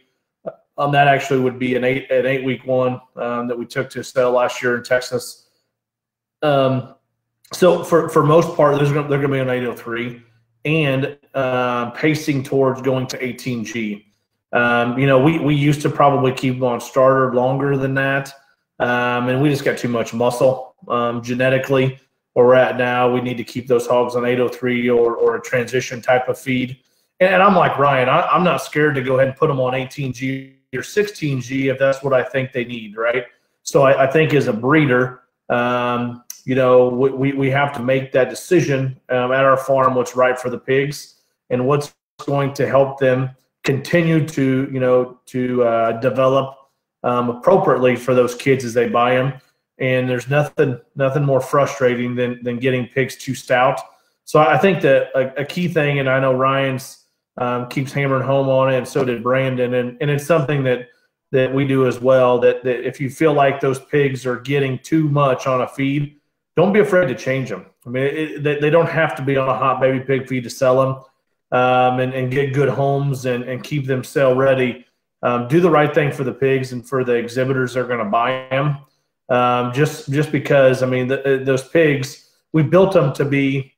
That actually would be an 8 week one that we took to sale last year in Texas. So for most part, they're going to be on 803 and pacing towards going to 18G. You know, we used to probably keep them on starter longer than that, and we just got too much muscle genetically. Where we're at now, we need to keep those hogs on 803 or a transition type of feed. And I'm like Ryan, I'm not scared to go ahead and put them on 18G or 16G if that's what I think they need, right? So I think as a breeder, you know, we have to make that decision at our farm what's right for the pigs and what's going to help them continue to, you know, to develop appropriately for those kids as they buy them. And there's nothing more frustrating than getting pigs too stout. So I think that a key thing, and I know Ryan's keeps hammering home on it, and so did Brandon, and it's something that we do as well, that if you feel like those pigs are getting too much on a feed, don't be afraid to change them. I mean, they don't have to be on a hot baby pig feed to sell them and get good homes and keep them sale ready. Do the right thing for the pigs and for the exhibitors that are going to buy them. Just because, I mean, those pigs, we built them to be,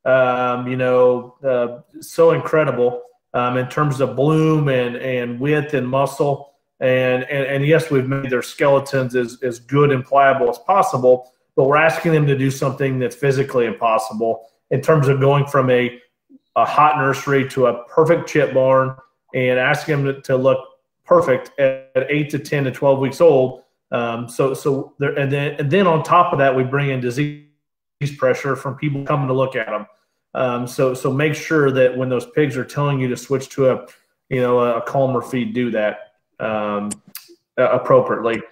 you know, so incredible in terms of bloom and width and muscle. And yes, we've made their skeletons as good and pliable as possible, but we're asking them to do something that's physically impossible in terms of going from a hot nursery to a perfect chip barn and asking them to look perfect at 8 to 10 to 12 weeks old. So there, and then on top of that, we bring in disease pressure from people coming to look at them. So make sure that when those pigs are telling you to switch to a calmer feed, do that appropriately.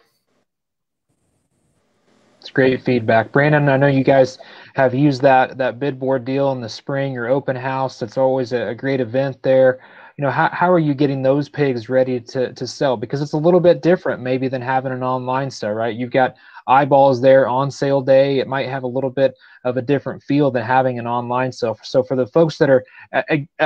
It's great feedback. Brandon, I know you guys have used that bid board deal in the spring, your open house. That's always a great event there. How are you getting those pigs ready to sell? Because it's a little bit different maybe than having an online sale, right? You've got eyeballs there on sale day. It might have a little bit of a different feel than having an online sale. So for the folks that are,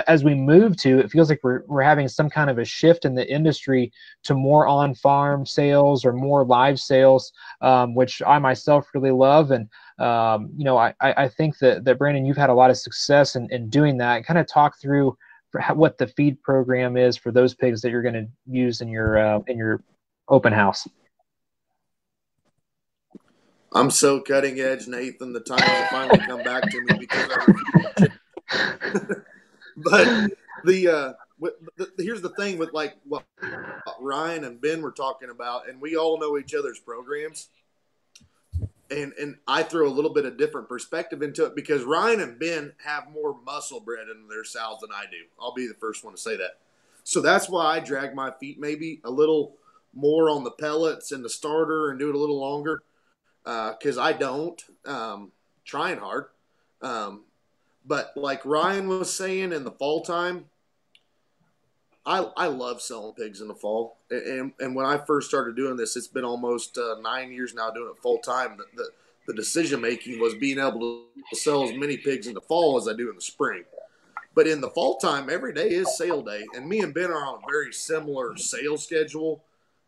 as we move to, it feels like we're having some kind of a shift in the industry to more on-farm sales or more live sales, which I myself really love. And I think that Brandon, you've had a lot of success in doing that. Kind of talk through what the feed program is for those pigs that you're going to use in your open house. I'm so cutting edge, Nathan. The time will finally come back to me because but here's the thing with like what Ryan and Ben were talking about, and we all know each other's programs. And I throw a little bit of different perspective into it because Ryan and Ben have more muscle bred in their sows than I do. I'll be the first one to say that. So that's why I drag my feet maybe a little more on the pellets and the starter and do it a little longer because I don't. Trying hard. But like Ryan was saying in the fall time, I love selling pigs in the fall. And when I first started doing this, it's been almost 9 years now doing it full time. The decision making was being able to sell as many pigs in the fall as I do in the spring. But in the fall time, every day is sale day. And me and Ben are on a very similar sales schedule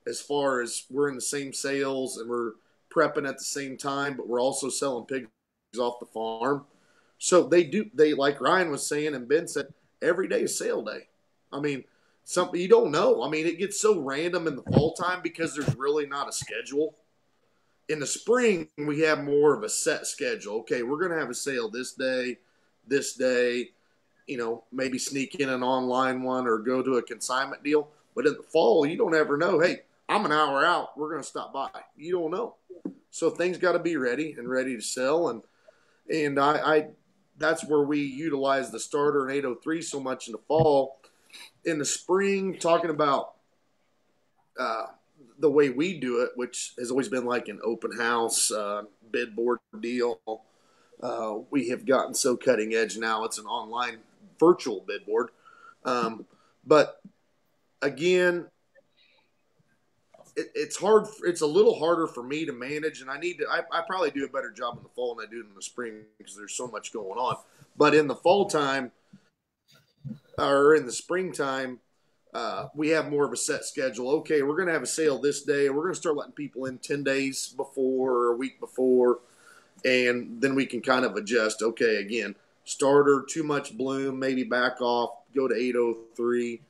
as far as we're in the same sales and we're prepping at the same time, but we're also selling pigs off the farm. So they like Ryan was saying and Ben said, every day is sale day. I mean, something you don't know. I mean, it gets so random in the fall time because there's really not a schedule. In the spring, we have more of a set schedule. Okay, we're going to have a sale this day, maybe sneak in an online one or go to a consignment deal. But in the fall, you don't ever know, hey, I'm an hour out. We're going to stop by. You don't know. So things got to be ready to sell. And I that's where we utilize the starter and 803 so much in the fall. In the spring, talking about the way we do it, which has always been like an open house bid board deal, we have gotten so cutting edge now. It's an online virtual bid board. But again, it's hard. It's a little harder for me to manage, and I probably do a better job in the fall than I do in the spring because there's so much going on. But in the fall time, or in the springtime, we have more of a set schedule. Okay, we're going to have a sale this day. We're going to start letting people in 10 days before or a week before, and then we can kind of adjust. Okay, again, starter, too much bloom, maybe back off, go to 803.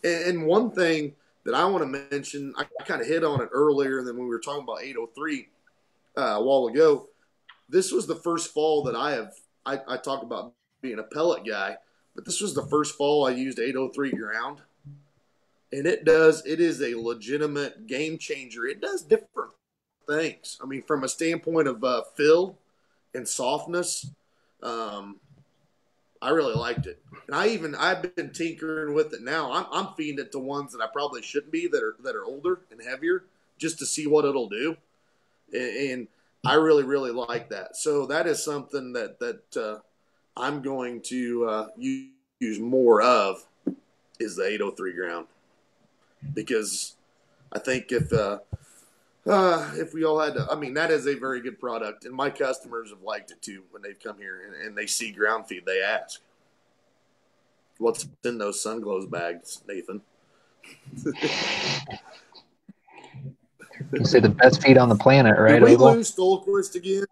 And one thing that I want to mention, I kind of hit on it earlier, and then when we were talking about 803 a while ago, this was the first fall that I talk about being a pellet guy. But this was the first fall I used 803 ground. And it is a legitimate game changer. It does different things. I mean, from a standpoint of fill and softness, I really liked it. And I've been tinkering with it now. I'm feeding it to ones that I probably shouldn't be that are older and heavier just to see what it'll do. And I really, really like that. So that is something that I'm going to use more of is the 803 ground, because I think if we all had to, I mean, that is a very good product, and my customers have liked it too when they've come here and they see ground feed. They ask, "What's in those Sunglow bags, Nathan?" You say the best feed on the planet, right? Did we Ogle? lose Stohlquist again?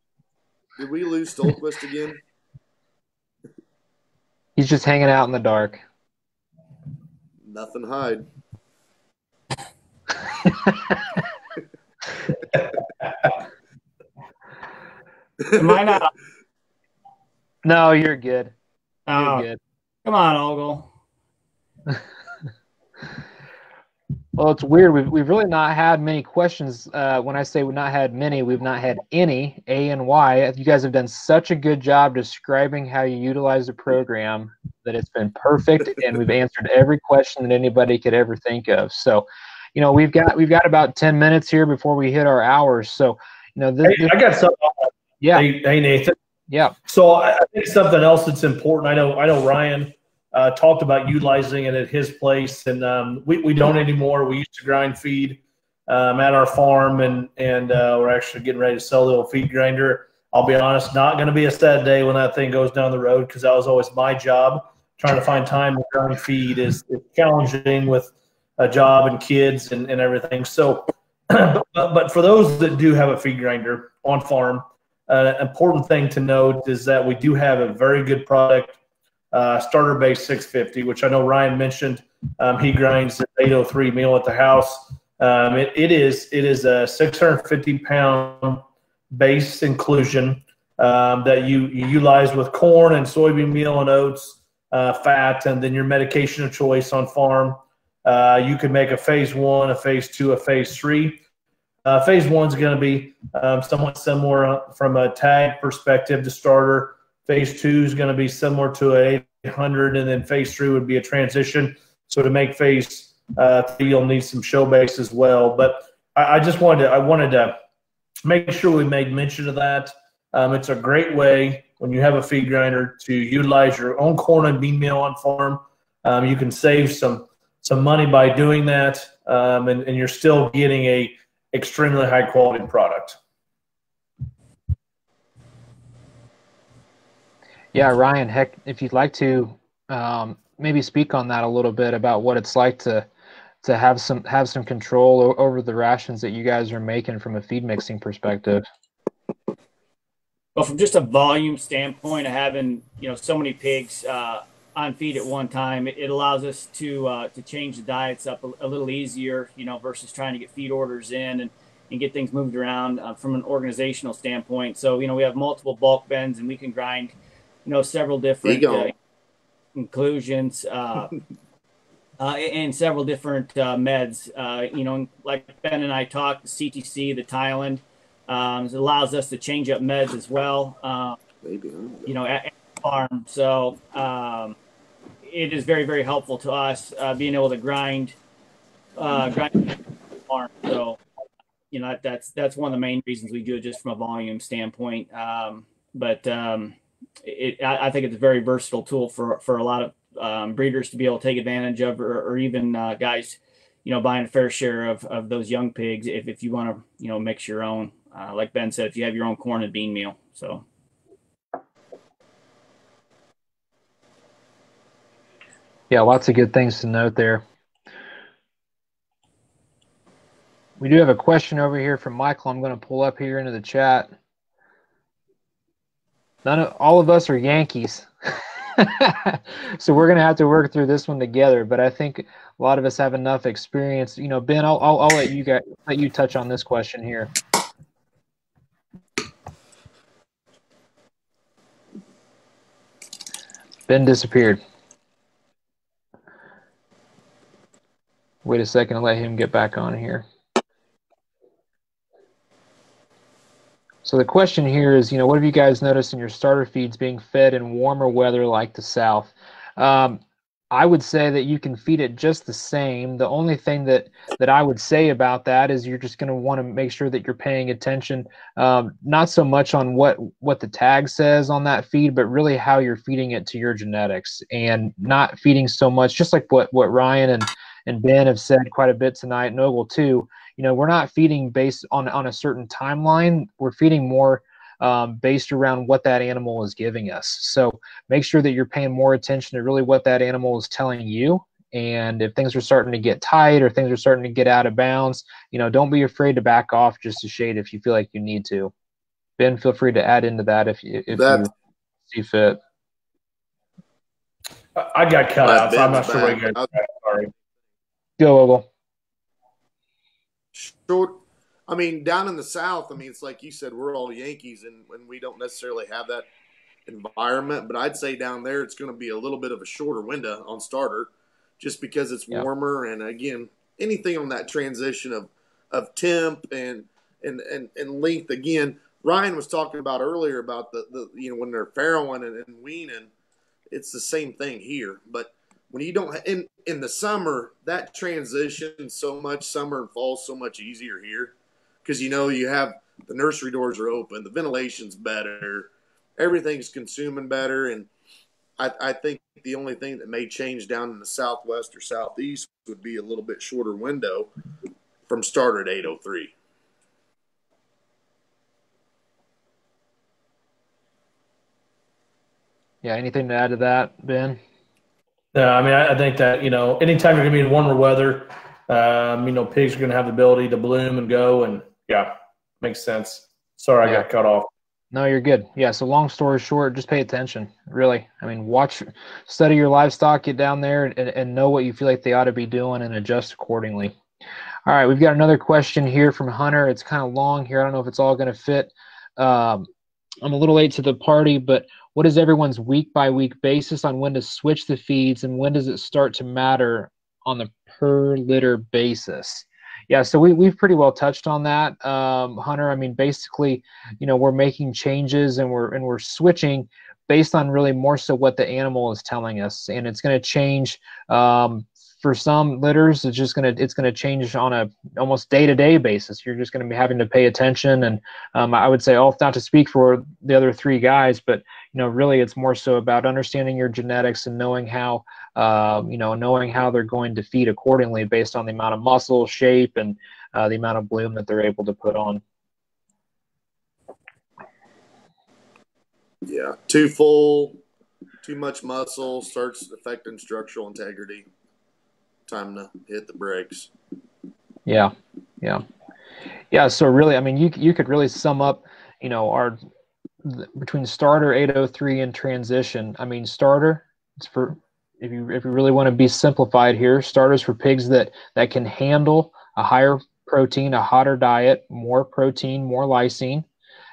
Did we lose Stohlquist again? He's just hanging out in the dark. Nothing hide. Am I not? No, you're good. Oh, You're good. come on, Ogle. Well, it's weird. We've really not had many questions. When I say we've not had many, we've not had any, A and Y. You guys have done such a good job describing how you utilize the program that it's been perfect, and we've answered every question that anybody could ever think of. So, we've got about 10 minutes here before we hit our hours. So, I got something. Yeah. Hey, Nathan. Yeah. So I think something else that's important. I know Ryan talked about utilizing it at his place, and we don't anymore. We used to grind feed at our farm, and we're actually getting ready to sell the old feed grinder. I'll be honest, not going to be a sad day when that thing goes down the road, because that was always my job. Trying to find time to grind feed is challenging with a job and kids and everything. So, but for those that do have a feed grinder on farm, important thing to note is that we do have a very good product, starter base 650, which I know Ryan mentioned. He grinds an 803 meal at the house. It is a 650 pound base inclusion that you utilize with corn and soybean meal and oats, fat, and then your medication of choice on farm. You can make a phase 1, a phase 2, a phase 3. Phase 1 is going to be somewhat similar from a tag perspective to starter. Phase 2 is going to be similar to an 800, and then phase 3 would be a transition. So to make phase 3, you'll need some show base as well. But I wanted to make sure we made mention of that. It's a great way when you have a feed grinder to utilize your own corn and bean meal on farm. You can save some money by doing that, and you're still getting a extremely high quality product. Yeah, Ryan, heck, if you'd like to maybe speak on that a little bit about what it's like to have some control over the rations that you guys are making from a feed mixing perspective. Well, from just a volume standpoint of having so many pigs on feed at one time, it allows us to change the diets up a little easier, versus trying to get feed orders in and get things moved around from an organizational standpoint. So, we have multiple bulk bends, and we can grind, several different inclusions and several different meds. Like Ben and I talked, the CTC, the Thailand, it allows us to change up meds as well, at the farm. So it is very, very helpful to us being able to grind farm. So, that's one of the main reasons we do it, just from a volume standpoint. But I think it's a very versatile tool for a lot of breeders to be able to take advantage of, or even guys, buying a fair share of those young pigs if you want to, mix your own. Like Ben said, if you have your own corn and bean meal. So. Yeah, lots of good things to note there. We do have a question over here from Michael. I'm going to pull up here into the chat. All of us are Yankees. So we're going to have to work through this one together, but I think a lot of us have enough experience. Ben, I'll let you touch on this question here. Ben disappeared. Wait a second, I'll let him get back on here. So the question here is, what have you guys noticed in your starter feeds being fed in warmer weather like the South? I would say that you can feed it just the same. The only thing that I would say about that is you're just going to want to make sure that you're paying attention, not so much on what the tag says on that feed, but really how you're feeding it to your genetics, and not feeding so much, just like what Ryan and Ben have said quite a bit tonight, and Ogle too. We're not feeding based on a certain timeline. We're feeding more based around what that animal is giving us. So make sure that you're paying more attention to really what that animal is telling you. And if things are starting to get tight or things are starting to get out of bounds, don't be afraid to back off just a shade if you feel like you need to. Ben, feel free to add into that if you see fit. I got cut out, so I'm not sure where you guys are. Sorry. Go, Ogle. Short. Down in the South, it's like you said, we're all Yankees, and we don't necessarily have that environment. But I'd say down there, it's going to be a little bit of a shorter window on starter, just because it's warmer. And again, anything on that transition of temp and length. Again, Ryan was talking about earlier about the when they're farrowing and weaning, it's the same thing here. But when you don't in the summer, that transition so much, summer and fall, so much easier here, because you have The nursery doors are open. The ventilation's better. Everything's consuming better. And I think the only thing that may change down in the southwest or southeast would be a little bit shorter window from starter at 803. Yeah, anything to add to that, Ben? No, I mean, I think that, anytime you're going to be in warmer weather, pigs are going to have the ability to bloom and go. And, yeah, makes sense. Sorry, I got cut off. No, you're good. Yeah, so long story short, just pay attention, really. I mean, study your livestock, get down there, and know what you feel like they ought to be doing and adjust accordingly. All right, we've got another question here from Hunter. It's kind of long here. I don't know if it's all going to fit. I'm a little late to the party, but what is everyone's week-by-week basis on when to switch the feeds, and when does it start to matter on the per litter basis? Yeah, so we've pretty well touched on that, Hunter. I mean, basically, we're making changes and we're switching based on really more so what the animal is telling us, and it's going to change. For some litters, it's going to change on a almost day-to-day basis. You're just going to be having to pay attention, and I would say, not to speak for the other three guys, but really it's more so about understanding your genetics and knowing how they're going to feed accordingly based on the amount of muscle, shape, and the amount of bloom that they're able to put on. Yeah, too full, too much muscle starts affecting structural integrity. Time to hit the brakes. Yeah. So really, I mean, you could really sum up, between starter 803 and transition. I mean, starter, it's for if you really want to be simplified here, starters for pigs that can handle a higher protein, a hotter diet, more protein, more lysine.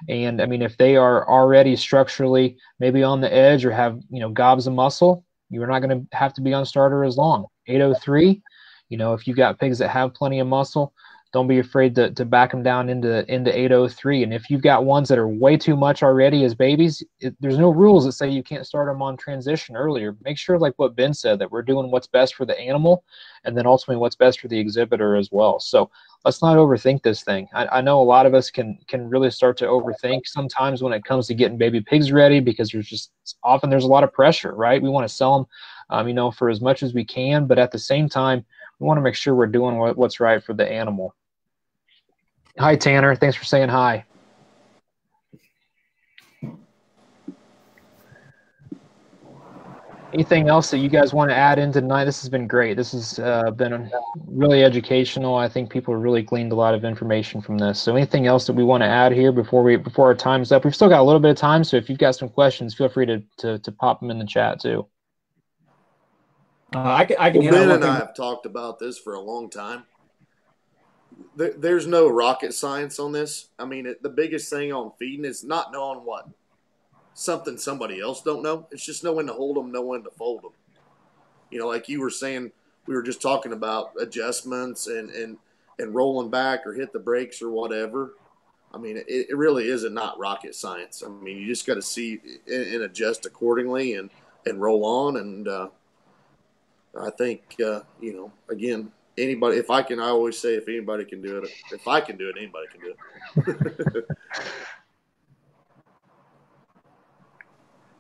And I mean, if they are already structurally maybe on the edge or have gobs of muscle, you're not going to have to be on starter as long. 803, if you've got pigs that have plenty of muscle, don't be afraid to back them down into 803. And if you've got ones that are way too much already as babies, there's no rules that say you can't start them on transition earlier. Make sure, like what Ben said, that we're doing what's best for the animal and then ultimately what's best for the exhibitor as well. So let's not overthink this thing. I know a lot of us can really start to overthink sometimes when it comes to getting baby pigs ready, because there's a lot of pressure, right? We want to sell them, for as much as we can, but at the same time, we want to make sure we're doing what's right for the animal. Hi, Tanner. Thanks for saying hi. Anything else that you guys want to add in tonight? This has been great. This has been really educational. I think people have really gleaned a lot of information from this. So anything else that we want to add here before our time's up? We've still got a little bit of time, so if you've got some questions, feel free to pop them in the chat too. I can. Ben and I have talked about this for a long time. There's no rocket science on this. I mean, the biggest thing on feeding is not knowing what something somebody else don't know. It's just knowing to hold them, knowing to fold them. Like you were saying, we were just talking about adjustments and rolling back or hit the brakes or whatever. I mean, it really is not rocket science. I mean, you just got to see and adjust accordingly and roll on. And I think, again, anybody, I always say if anybody can do it, if I can do it, anybody can do it.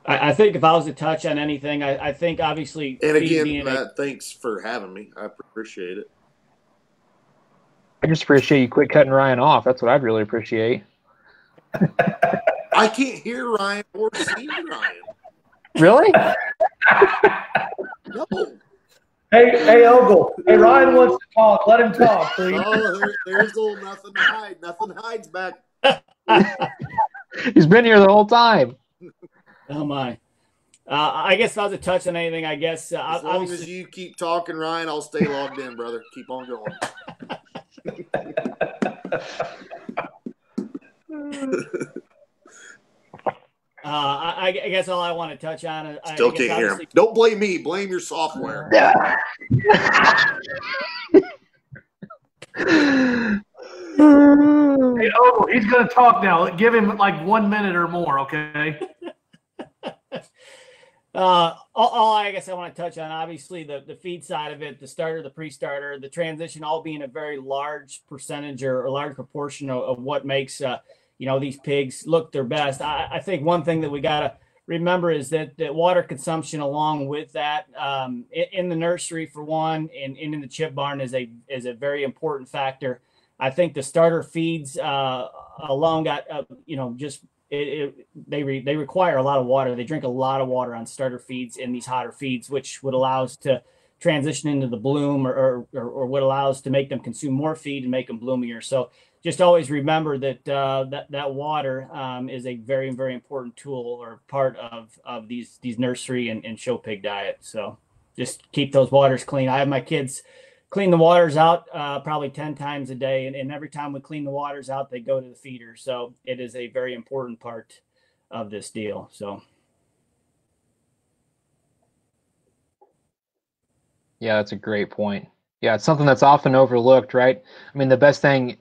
I think if I was to touch on anything, I think obviously. And again, Matt, thanks for having me. I appreciate it. I just appreciate you quit cutting Ryan off. That's what I'd really appreciate. I can't hear Ryan or see Ryan. Really? No. Hey, Ogle. Hey, Ryan wants to talk. Let him talk, please. Oh, there's old nothing to hide. Nothing hides back. He's been here the whole time. Oh, my. I guess if I was to touch on anything, I guess. As long as you keep talking, Ryan, I'll stay logged in, brother. Keep on going. I guess all I want to touch on is still can't hear him. Don't blame me. Blame your software. Hey, Ogle, he's going to talk now. Give him like 1 minute or more, okay? All I guess I want to touch on, obviously, the feed side of it, the starter, the pre-starter, the transition, all being a very large percentage or a large proportion of what makes these pigs look their best. I think one thing that we got to remember is that water consumption along with that in the nursery for one, and in the chip barn is a very important factor. I think the starter feeds alone got they require a lot of water. They drink a lot of water on starter feeds in these hotter feeds, which would allow us to transition into the bloom or what allows to make them consume more feed and make them bloomier. So just always remember that that water is a very, very important tool or part of these nursery and show pig diet. So just keep those waters clean. I have my kids clean the waters out probably 10 times a day. And every time we clean the waters out, they go to the feeder. So it is a very important part of this deal. So. Yeah, that's a great point. Yeah, it's something that's often overlooked, right? I mean, the best thing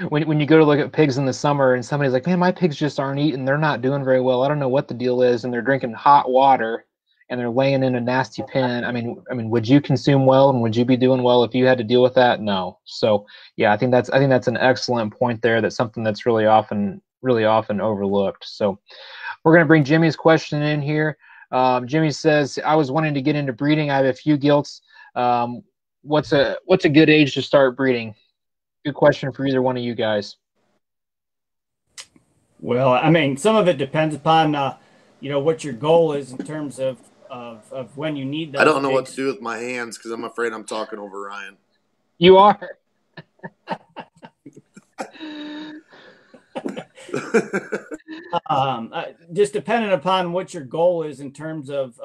when you go to look at pigs in the summer and somebody's like, man, my pigs just aren't eating. They're not doing very well. I don't know what the deal is. And they're drinking hot water and they're laying in a nasty pen. I mean, would you consume well and would you be doing well if you had to deal with that? No. So yeah, I think that's an excellent point there. That's something that's really often overlooked. So we're going to bring Jimmy's question in here. Jimmy says, I was wanting to get into breeding. I have a few gilts. What's a good age to start breeding? Good question for either one of you guys. Well, I mean, some of it depends upon what your goal is in terms of when you need those. I don't know what to do with my hands because I'm afraid I'm talking over Ryan. You are. Just depending upon what your goal is in terms of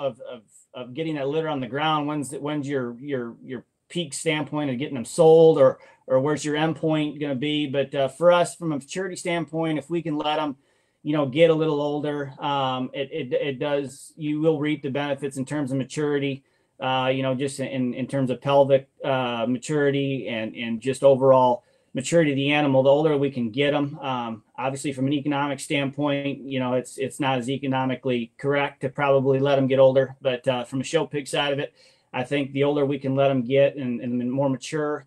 getting that litter on the ground. When's your peak standpoint of getting them sold, or where's your end point going to be? But for us, from a maturity standpoint, if we can let them, get a little older, you will reap the benefits in terms of maturity. Just in terms of pelvic maturity and just overall maturity of the animal. The older we can get them, obviously from an economic standpoint, it's not as economically correct to probably let them get older. But from a show pig side of it, I think the older we can let them get and more mature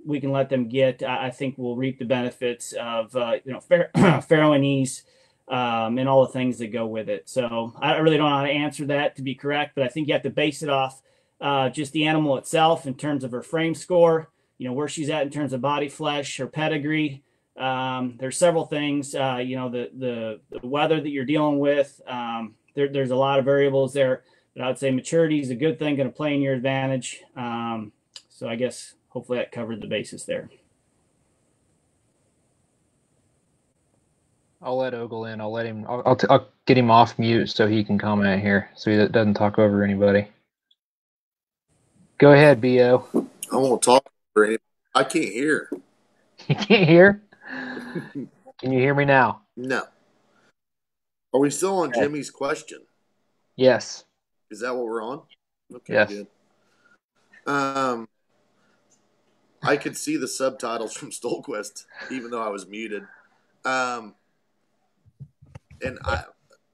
we can let them get, I think we'll reap the benefits of farrowing ease and all the things that go with it. So I really don't know how to answer that to be correct, but I think you have to base it off just the animal itself in terms of her frame score, where she's at in terms of body flesh, her pedigree. There's several things, the weather that you're dealing with. There's a lot of variables there, but I would say maturity is a good thing, going to play in your advantage. So I guess hopefully that covered the basis there. I'll let Ogle in. I'll get him off mute so he can comment here, so he doesn't talk over anybody. Go ahead, Bo. I won't talk over anybody. I can't hear. You can't hear? Can you hear me now? No. Are we still on Jimmy's question? Yes. Is that what we're on? Okay, yes. Good. I could see the subtitles from Stohlquist, even though I was muted. And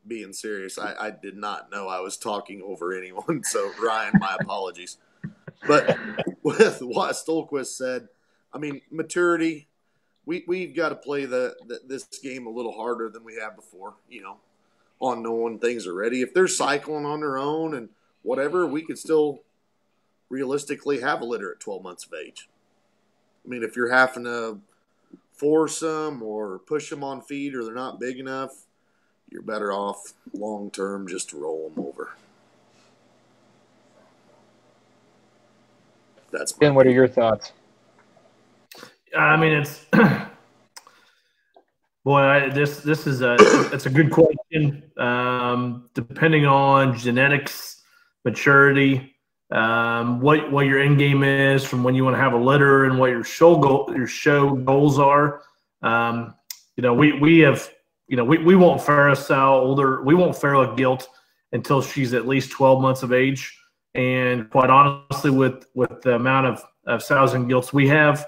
being serious, I did not know I was talking over anyone. So, Ryan, my apologies. But with what Stohlquist said, I mean, maturity, we've got to play this game a little harder than we have before, on knowing things are ready. If they're cycling on their own and whatever, we could still realistically have a litter at 12 months of age. I mean, if you're having to force them or push them on feed or they're not big enough, you're better off long-term just to roll them over. That's Ben, what are your thoughts? I mean, it's boy, this is it's a good question. Depending on genetics, maturity, what your end game is from when you want to have a litter and what your show goals are. We won't farrow a sow older. We won't farrow a gilt until she's at least 12 months of age. And quite honestly, with the amount of sows and gilts we have,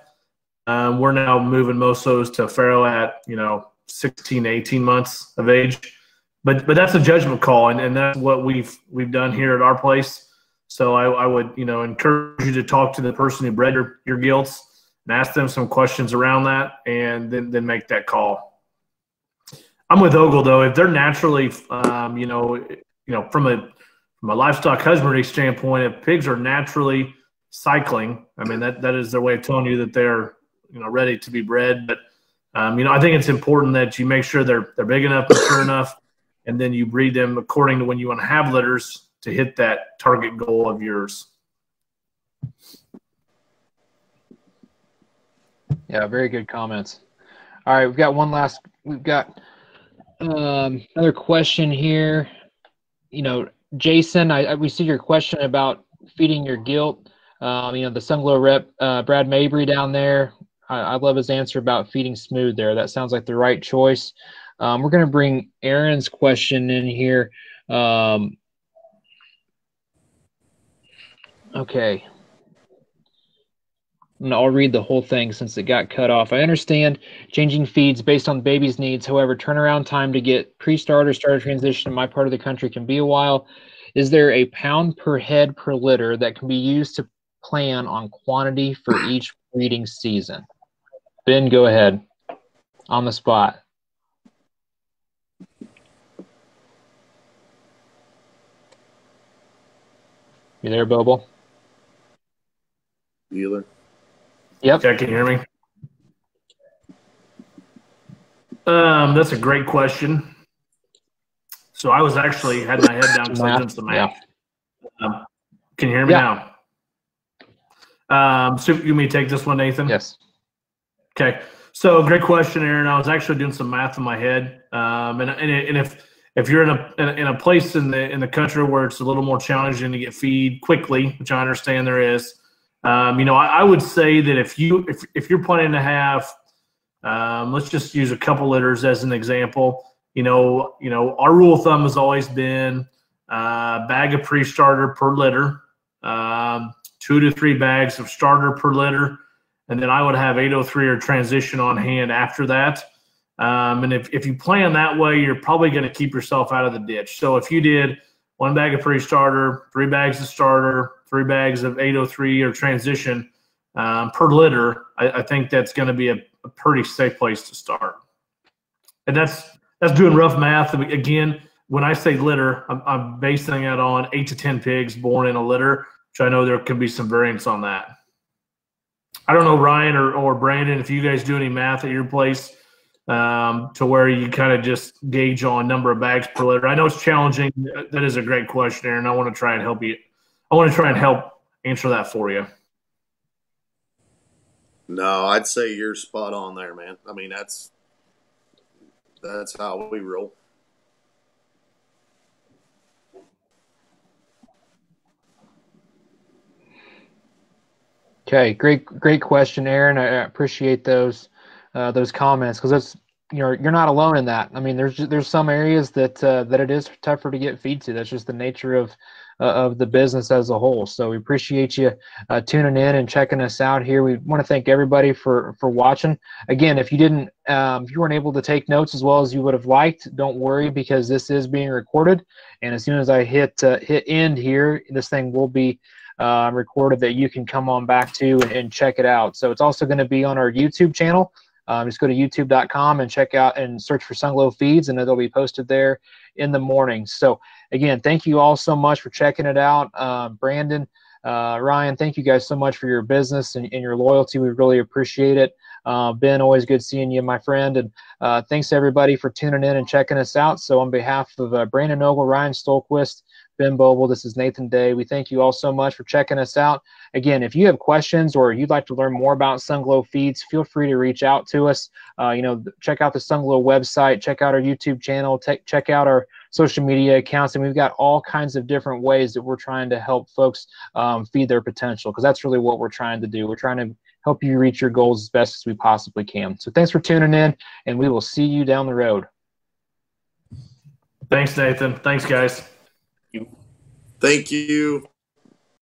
we're now moving most of those to farrow at 16 to 18 months of age. But that's a judgment call, and that's what we've done here at our place. So I would encourage you to talk to the person who bred your gilts and ask them some questions around that, and then make that call. I'm with Ogle though. If they're naturally, from a livestock husbandry standpoint, if pigs are naturally cycling, I mean that is their way of telling you that they're ready to be bred. But I think it's important that you make sure they're big enough, mature enough, and then you breed them according to when you want to have litters to hit that target goal of yours. Yeah, very good comments. All right, we've got another question here. Jason, we see your question about feeding your gilt. The Sunglo rep, Brad Mabry down there, I love his answer about feeding smooth there. That sounds like the right choice. We're going to bring Aaron's question in here. Okay. I'll read the whole thing since it got cut off. I understand changing feeds based on the baby's needs. However, turnaround time to get pre-starter, starter transition in my part of the country can be a while. Is there a pound per head per litter that can be used to plan on quantity for each breeding season? Ben, go ahead. On the spot. You there, Bobell? Bueller. Yep. Yeah, can you hear me? That's a great question. So I was actually had my head down because I did some math. Yeah. Can you hear me now? So you want me to take this one, Nathan? Yes. Okay. So great question, Aaron. I was actually doing some math in my head, and if you're in a place in the country where it's a little more challenging to get feed quickly, which I understand there is. I would say that if you're planning to have, let's just use a couple litters as an example. Our rule of thumb has always been a bag of pre-starter per litter, 2 to 3 bags of starter per litter, and then I would have 803 or transition on hand after that. And if you plan that way, you're probably going to keep yourself out of the ditch. So if you did 1 bag of pre-starter, 3 bags of starter, 3 bags of 803 or transition per litter, I think that's going to be a pretty safe place to start. And that's doing rough math. Again, when I say litter, I'm basing it on 8 to 10 pigs born in a litter, which I know there could be some variance on that. I don't know, Ryan or Brandon, if you guys do any math at your place to where you kind of just gauge on number of bags per litter. I know it's challenging. That is a great question, Aaron. I want to try and help you. I want to try and help answer that for you. No, I'd say you're spot on there, man. I mean, that's how we roll. Okay, great question, Aaron. I appreciate those comments because that's you're not alone in that. I mean, there's some areas that it is tougher to get feed to. That's just the nature of the business as a whole. So we appreciate you tuning in and checking us out here. We want to thank everybody for watching. Again, if you weren't able to take notes as well as you would have liked, don't worry because this is being recorded. And as soon as I hit end here, this thing will be recorded that you can come on back to and check it out. So it's also going to be on our YouTube channel. Just go to youtube.com and check out and search for Sunglo Feeds, and it'll be posted there in the morning. So again, thank you all so much for checking it out. Brandon, Ryan, thank you guys so much for your business and your loyalty. We really appreciate it. Ben, always good seeing you, my friend. And thanks everybody for tuning in and checking us out. So on behalf of Brandon Ogle, Ryan Stohlquist, Ben Bobell, this is Nathan Day. We thank you all so much for checking us out. Again, if you have questions or you'd like to learn more about Sunglo Feeds, feel free to reach out to us. Check out the Sunglo website, check out our YouTube channel, check out our social media accounts, and we've got all kinds of different ways that we're trying to help folks feed their potential, because that's really what we're trying to do. We're trying to help you reach your goals as best as we possibly can. So thanks for tuning in, and we will see you down the road. Thanks, Nathan. Thanks, guys. Thank you.